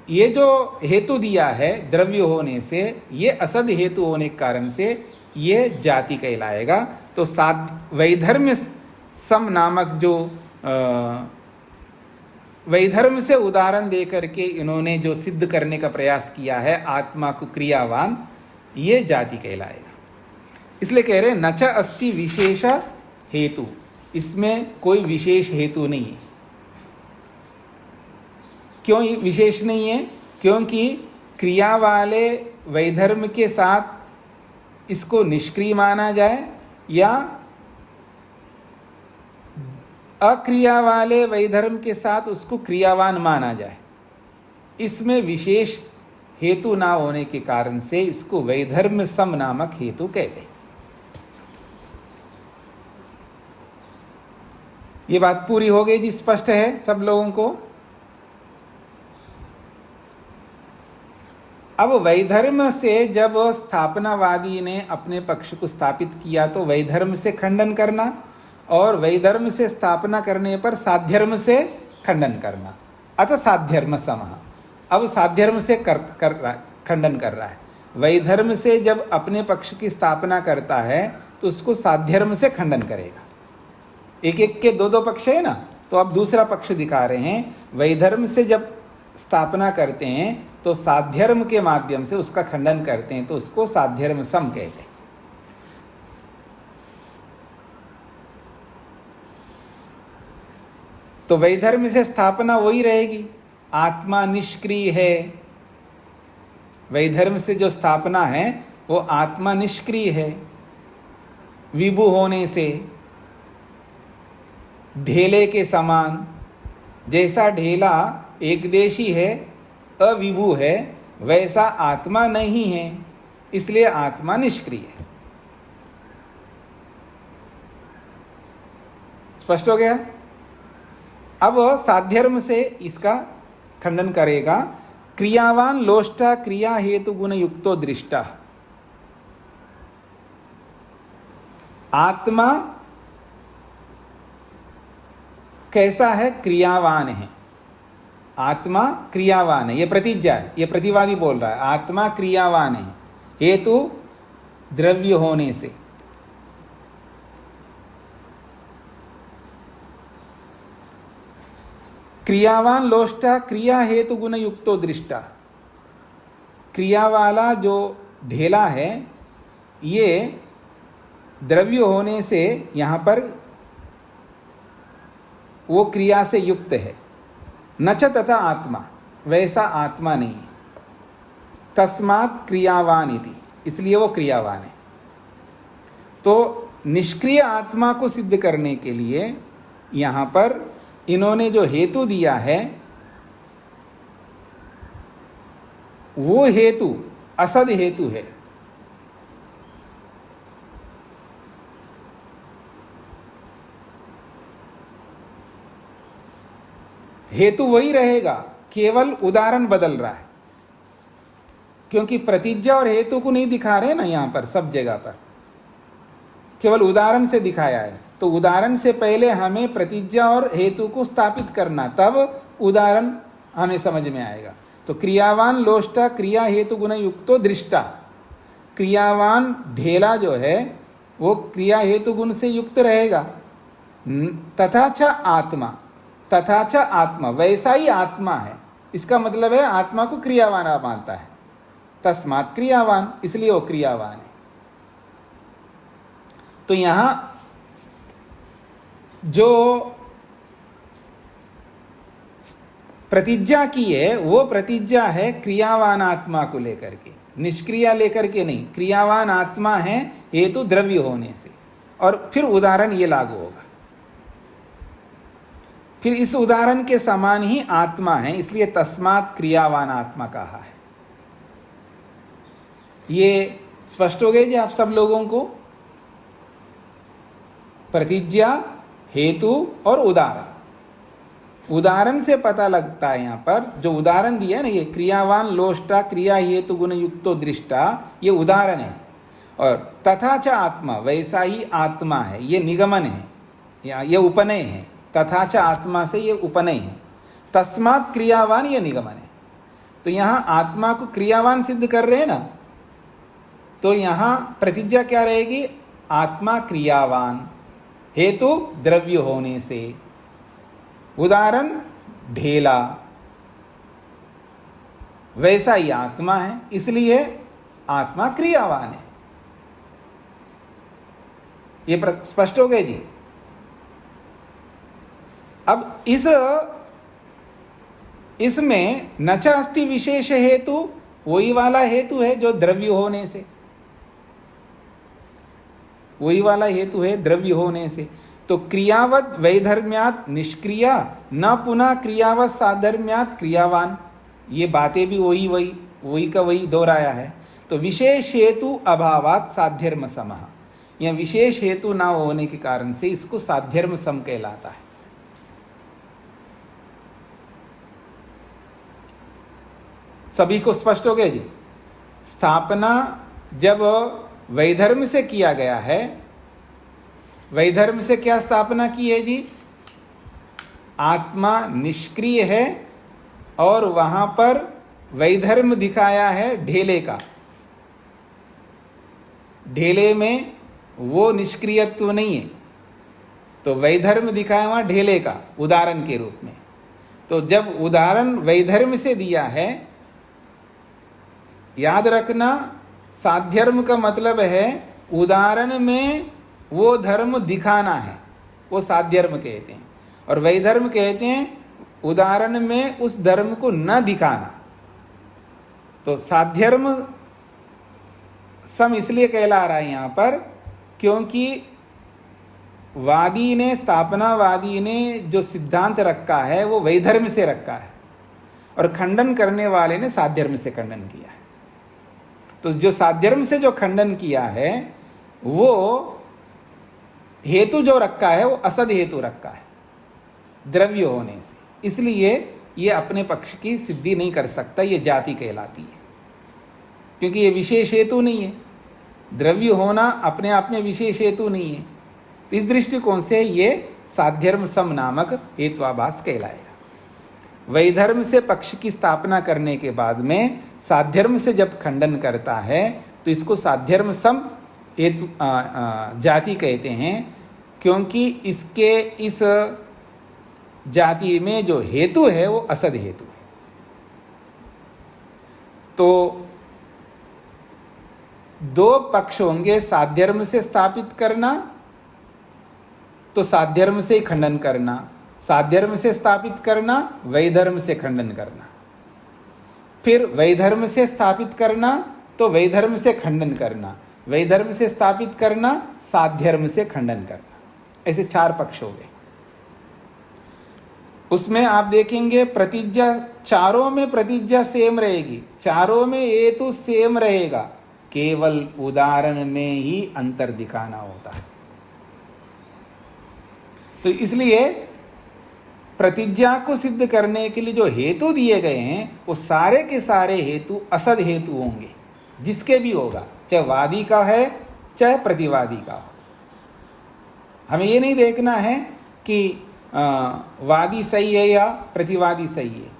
ये जो हेतु दिया है द्रव्य होने से, ये असद हेतु होने के कारण से ये जाति कहलाएगा। तो वैधर्म्य सम नामक जो वैधर्म से उदाहरण देकर के इन्होंने जो सिद्ध करने का प्रयास किया है आत्मा को क्रियावान, ये जाति कहलाएगा। इसलिए कह रहे न च अस्ति विशेष हेतु, इसमें कोई विशेष हेतु नहीं है। क्यों विशेष नहीं है? क्योंकि क्रिया वाले वैधर्म के साथ इसको निष्क्रिय माना जाए या अक्रिया वाले वैधर्म के साथ उसको क्रियावान माना जाए, इसमें विशेष हेतु ना होने के कारण से इसको वैधर्म सम नामक हेतु कहते हैं। ये बात पूरी हो गई जी? स्पष्ट है सब लोगों को? अब वैधर्म से जब स्थापनावादी ने अपने पक्ष को स्थापित किया तो वैधर्म से खंडन करना और वैधर्म से स्थापना करने पर साध्यर्म से खंडन करना, अतः साध्यर्म समः। अब साध्यर्म से खंडन कर रहा है। वैधर्म से जब अपने पक्ष की स्थापना करता है तो उसको साध्यर्म से खंडन करेगा। एक एक के दो दो पक्ष है ना, तो अब दूसरा पक्ष दिखा रहे हैं। वैधर्म से जब स्थापना करते हैं तो साध्यर्म के माध्यम से उसका खंडन करते हैं, तो उसको साध्यर्म सम कहते हैं। तो वैधर्म से स्थापना वही रहेगी, आत्मा निष्क्रिय है। वैधर्म से जो स्थापना है वो आत्मा निष्क्रिय है। विभु होने से ढेले के समान, जैसा ढेला एकदेशी है, अविभु है, वैसा आत्मा नहीं है, इसलिए आत्मा निष्क्रिय है। स्पष्ट हो गया? अब साध्यर्म से इसका खंडन करेगा। क्रियावान लोष्टा क्रिया हेतु गुण युक्तो दृष्टा। आत्मा कैसा है? क्रियावान है। आत्मा क्रियावान है, ये प्रतिज्ञा है, ये प्रतिवादी बोल रहा है। आत्मा क्रियावान है हेतु द्रव्य होने से। क्रियावान लोष्टा क्रिया हेतु गुण युक्तो दृष्टा। क्रिया वाला जो ढेला है ये द्रव्य होने से यहां पर वो क्रिया से युक्त है। नच तथा आत्मा, वैसा आत्मा नहीं है। तस्मात् क्रियावान इति, इसलिए वो क्रियावान है। तो निष्क्रिय आत्मा को सिद्ध करने के लिए यहां पर इन्होंने जो हेतु दिया है वो हेतु असद हेतु है। हेतु वही रहेगा, केवल उदाहरण बदल रहा है, क्योंकि प्रतिज्ञा और हेतु को नहीं दिखा रहे ना यहां पर सब जगह पर, केवल उदाहरण से दिखाया है। तो उदाहरण से पहले हमें प्रतिज्ञा और हेतु को स्थापित करना, तब उदाहरण हमें समझ में आएगा। तो क्रियावान लोष्टा क्रिया हेतु गुण युक्तो दृष्टा। क्रियावान ढेला जो है वो क्रिया हेतु गुण से युक्त रहेगा। तथा च आत्मा, तथा च आत्मा, वैसा ही आत्मा है। इसका मतलब है आत्मा को क्रियावान मानता है। तस्मात् क्रियावान, इसलिए वो क्रियावान है। तो यहां जो प्रतिज्ञा की है वो प्रतिज्ञा है क्रियावान आत्मा को लेकर के, निष्क्रिया लेकर के नहीं। क्रियावान आत्मा है हेतु द्रव्य होने से, और फिर उदाहरण ये लागू होगा। फिर इस उदाहरण के समान ही आत्मा है, इसलिए तस्मात् क्रियावान आत्मा कहा है। ये स्पष्ट हो गए जी आप सब लोगों को? प्रतिज्ञा, हेतु और उदाहरण। उदाहरण से पता लगता है यहां पर जो उदाहरण दिया ना, ये क्रियावान लोष्टा क्रिया हेतु गुण युक्तो दृष्टा, ये उदाहरण है। और तथा च आत्मा, वैसा ही आत्मा है, ये निगमन है या ये उपनय है। तथा च आत्मा से ये उपनय है। तस्मात् क्रियावान, ये निगमन है। तो यहां आत्मा को क्रियावान सिद्ध कर रहे हैं ना, तो यहां प्रतिज्ञा क्या रहेगी? आत्मा क्रियावान हेतु द्रव्य होने से। उदाहरण ढेला, वैसा ही आत्मा है, इसलिए आत्मा क्रियावान है। ये स्पष्ट हो गए जी? अब इसमें न च अस्ति विशेष हेतु, वही वाला हेतु है जो द्रव्य होने से, वही वाला हेतु है द्रव्य होने से। तो क्रियावत वैधर्म्यात निष्क्रिया न पुनः क्रियावत साधर्म्यात क्रियावान, ये बातें भी वही का वही दोहराया है। तो विशेष हेतु अभावात साध्यर्म समः, यह विशेष हेतु ना होने के कारण से इसको साध्यर्म सम कहलाता है। सभी को स्पष्ट हो गया जी? स्थापना जब वैधर्म से किया गया है, वैधर्म से क्या स्थापना की है जी? आत्मा निष्क्रिय है और वहां पर वैधर्म दिखाया है ढेले का। ढेले में वो निष्क्रियत्व नहीं है, तो वैधर्म दिखाया वहां ढेले का उदाहरण के रूप में। तो जब उदाहरण वैधर्म से दिया है, याद रखना साध्यर्म का मतलब है उदाहरण में वो धर्म दिखाना है, वो साध्यर्म कहते हैं। और वैधर्म कहते हैं उदाहरण में उस धर्म को न दिखाना। तो साध्यर्म सम इसलिए कहला रहा है यहां पर क्योंकि वादी ने, स्थापनावादी ने जो सिद्धांत रखा है वो वैधर्म से रखा है, और खंडन करने वाले ने साध्यर्म से खंडन किया है। तो जो साध्यर्म से जो खंडन किया है वो हेतु जो रखा है वो असद हेतु रखा है द्रव्य होने से, इसलिए ये अपने पक्ष की सिद्धि नहीं कर सकता, ये जाति कहलाती है। क्योंकि ये विशेष हेतु नहीं है, द्रव्य होना अपने आप में विशेष हेतु नहीं है। तो इस दृष्टिकोण से ये साध्यर्म सम नामक हेत्वाभास कहलाएगा। वैधर्म से पक्ष की स्थापना करने के बाद में साध्यर्म से जब खंडन करता है तो इसको साध्यर्म सम हेतु जाति कहते हैं, क्योंकि इसके इस जाति में जो हेतु है वो असद हेतु है। तो दो पक्ष होंगे, साध्यर्म से स्थापित करना तो साध्यर्म से खंडन करना, साध्यर्म से स्थापित करना वैधर्म से खंडन करना, फिर वैधर्म से स्थापित करना तो वैधर्म से खंडन करना, वैधर्म से स्थापित करना साध्यर्म से खंडन करना। ऐसे चार पक्ष हो गए। उसमें आप देखेंगे प्रतिज्ञा, चारों में प्रतिज्ञा सेम रहेगी, चारों में हेतु सेम रहेगा, केवल उदाहरण में ही अंतर दिखाना होता है। तो इसलिए प्रतिज्ञा को सिद्ध करने के लिए जो हेतु दिए गए हैं वो सारे के सारे हेतु असद हेतु होंगे, जिसके भी होगा, चाहे वादी का है चाहे प्रतिवादी का हो। हमें ये नहीं देखना है कि वादी सही है या प्रतिवादी सही है।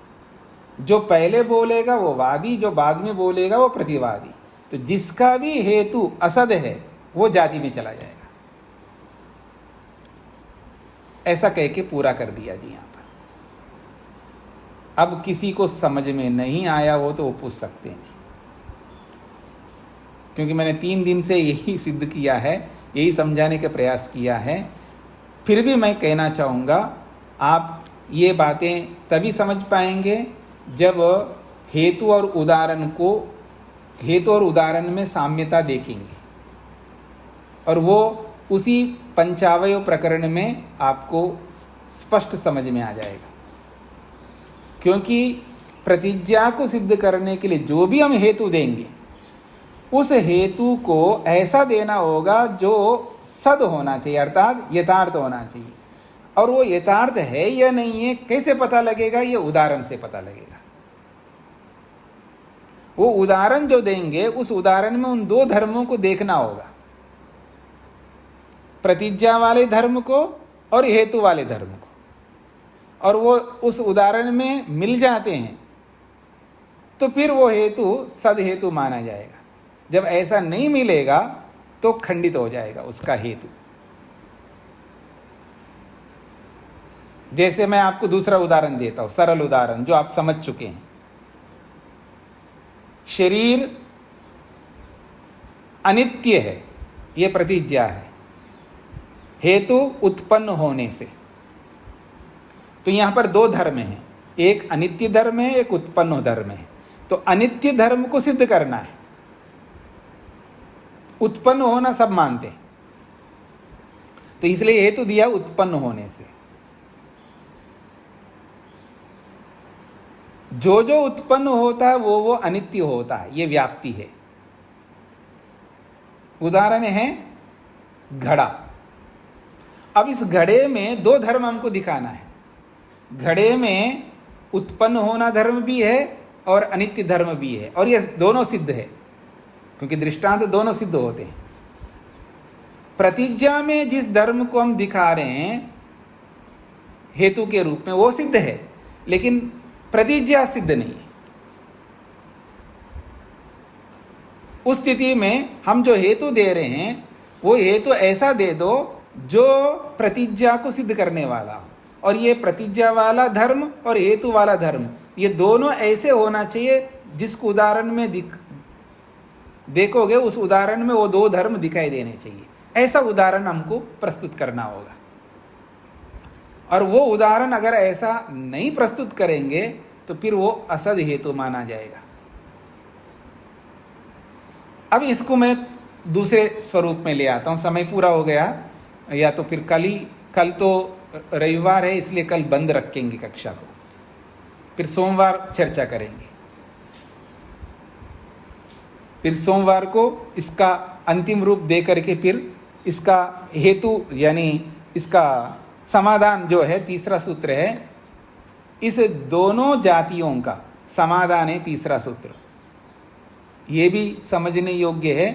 जो पहले बोलेगा वो वादी, जो बाद में बोलेगा वो प्रतिवादी। तो जिसका भी हेतु असद है वो जाति में चला जाएगा। ऐसा कह के पूरा कर दिया जी यहाँ पर। अब किसी को समझ में नहीं आया हो तो वो पूछ सकते हैं जी, क्योंकि मैंने 3 दिन से यही सिद्ध किया है, यही समझाने का प्रयास किया है। फिर भी मैं कहना चाहूँगा, आप ये बातें तभी समझ पाएंगे जब हेतु और उदाहरण में साम्यता देखेंगे, और वो उसी पंचावय प्रकरण में आपको स्पष्ट समझ में आ जाएगा। क्योंकि प्रतिज्ञा को सिद्ध करने के लिए जो भी हम हेतु देंगे उस हेतु को ऐसा देना होगा जो सद होना चाहिए, अर्थात यथार्थ होना चाहिए। और वो यथार्थ है या नहीं है कैसे पता लगेगा? ये उदाहरण से पता लगेगा। वो उदाहरण जो देंगे उस उदाहरण में उन 2 धर्मों को देखना होगा, प्रतिज्ञा वाले धर्म को और हेतु वाले धर्म को, और वो उस उदाहरण में मिल जाते हैं तो फिर वो हेतु सद हेतु माना जाएगा। जब ऐसा नहीं मिलेगा तो खंडित हो जाएगा उसका हेतु। जैसे मैं आपको दूसरा उदाहरण देता हूं, सरल उदाहरण जो आप समझ चुके हैं। शरीर अनित्य है, यह प्रतिज्ञा है, हेतु उत्पन्न होने से। तो यहां पर 2 धर्म हैं, एक अनित्य धर्म है, एक उत्पन्न धर्म है। तो अनित्य धर्म को सिद्ध करना है, उत्पन्न होना सब मानते हैं, तो इसलिए हेतु दिया उत्पन्न होने से। जो जो उत्पन्न होता है वो अनित्य होता है, ये व्याप्ति है। उदाहरण है घड़ा। अब इस घड़े में 2 धर्म हमको दिखाना है। घड़े में उत्पन्न होना धर्म भी है और अनित्य धर्म भी है, और ये दोनों सिद्ध है, क्योंकि दृष्टांत दोनों सिद्ध होते हैं। प्रतिज्ञा में जिस धर्म को हम दिखा रहे हैं हेतु के रूप में वो सिद्ध है, लेकिन प्रतिज्ञा सिद्ध नहीं है। उस स्थिति में हम जो हेतु दे रहे हैं वो हेतु ऐसा दे दो जो प्रतिज्ञा को सिद्ध करने वाला हो, और ये प्रतिज्ञा वाला धर्म और हेतु वाला धर्म ये दोनों ऐसे होना चाहिए जिसको उदाहरण में देखोगे उस उदाहरण में वो 2 धर्म दिखाई देने चाहिए। ऐसा उदाहरण हमको प्रस्तुत करना होगा, और वो उदाहरण अगर ऐसा नहीं प्रस्तुत करेंगे तो फिर वो असद हेतु माना जाएगा। अब इसको मैं दूसरे स्वरूप में ले आता हूँ। समय पूरा हो गया, या तो फिर कल तो रविवार है इसलिए कल बंद रखेंगे कक्षा को, फिर सोमवार चर्चा करेंगे। फिर सोमवार को इसका अंतिम रूप दे करके फिर इसका हेतु यानी इसका समाधान जो है, तीसरा सूत्र है, इस दोनों जातियों का समाधान है तीसरा सूत्र। ये भी समझने योग्य है।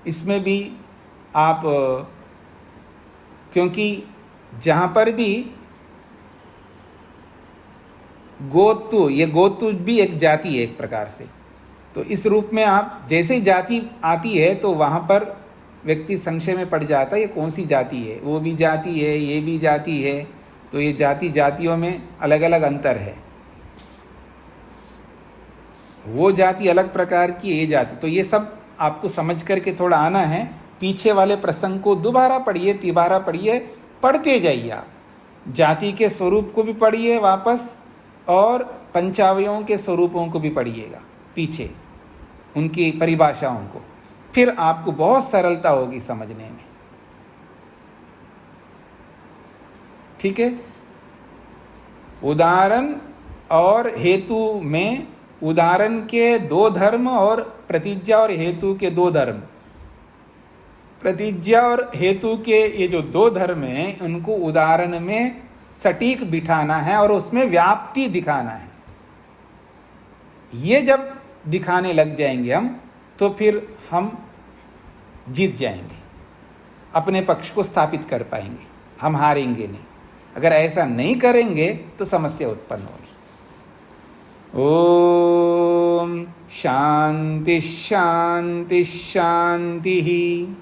इसमें भी आप, क्योंकि जहां पर भी गोतु, ये गोतु भी एक जाति है एक प्रकार से। तो इस रूप में आप जैसे ही जाति आती है तो वहां पर व्यक्ति संशय में पड़ जाता है, ये कौन सी जाति है, वो भी जाति है, ये भी जाति है। तो ये जातियों में अलग अलग अंतर है। वो जाति अलग प्रकार की, ये जाति, तो ये सब आपको समझ करके थोड़ा आना है। पीछे वाले प्रसंग को दोबारा पढ़िए, तिबारा पढ़िए, पढ़ते जाइए आप। जाति के स्वरूप को भी पढ़िए वापस, और पंचावयों के स्वरूपों को भी पढ़िएगा पीछे, उनकी परिभाषाओं को। फिर आपको बहुत सरलता होगी समझने में। ठीक है। उदाहरण और हेतु में उदाहरण के दो धर्म और प्रतिज्ञा और हेतु के दो धर्म। प्रतिज्ञा और हेतु के ये जो दो धर्म हैं, उनको उदाहरण में सटीक बिठाना है और उसमें व्याप्ति दिखाना है। ये जब दिखाने लग जाएंगे हम, तो फिर हम जीत जाएंगे, अपने पक्ष को स्थापित कर पाएंगे, हम हारेंगे नहीं। अगर ऐसा नहीं करेंगे तो समस्या उत्पन्न होगी। ओम शांति शांति शांति।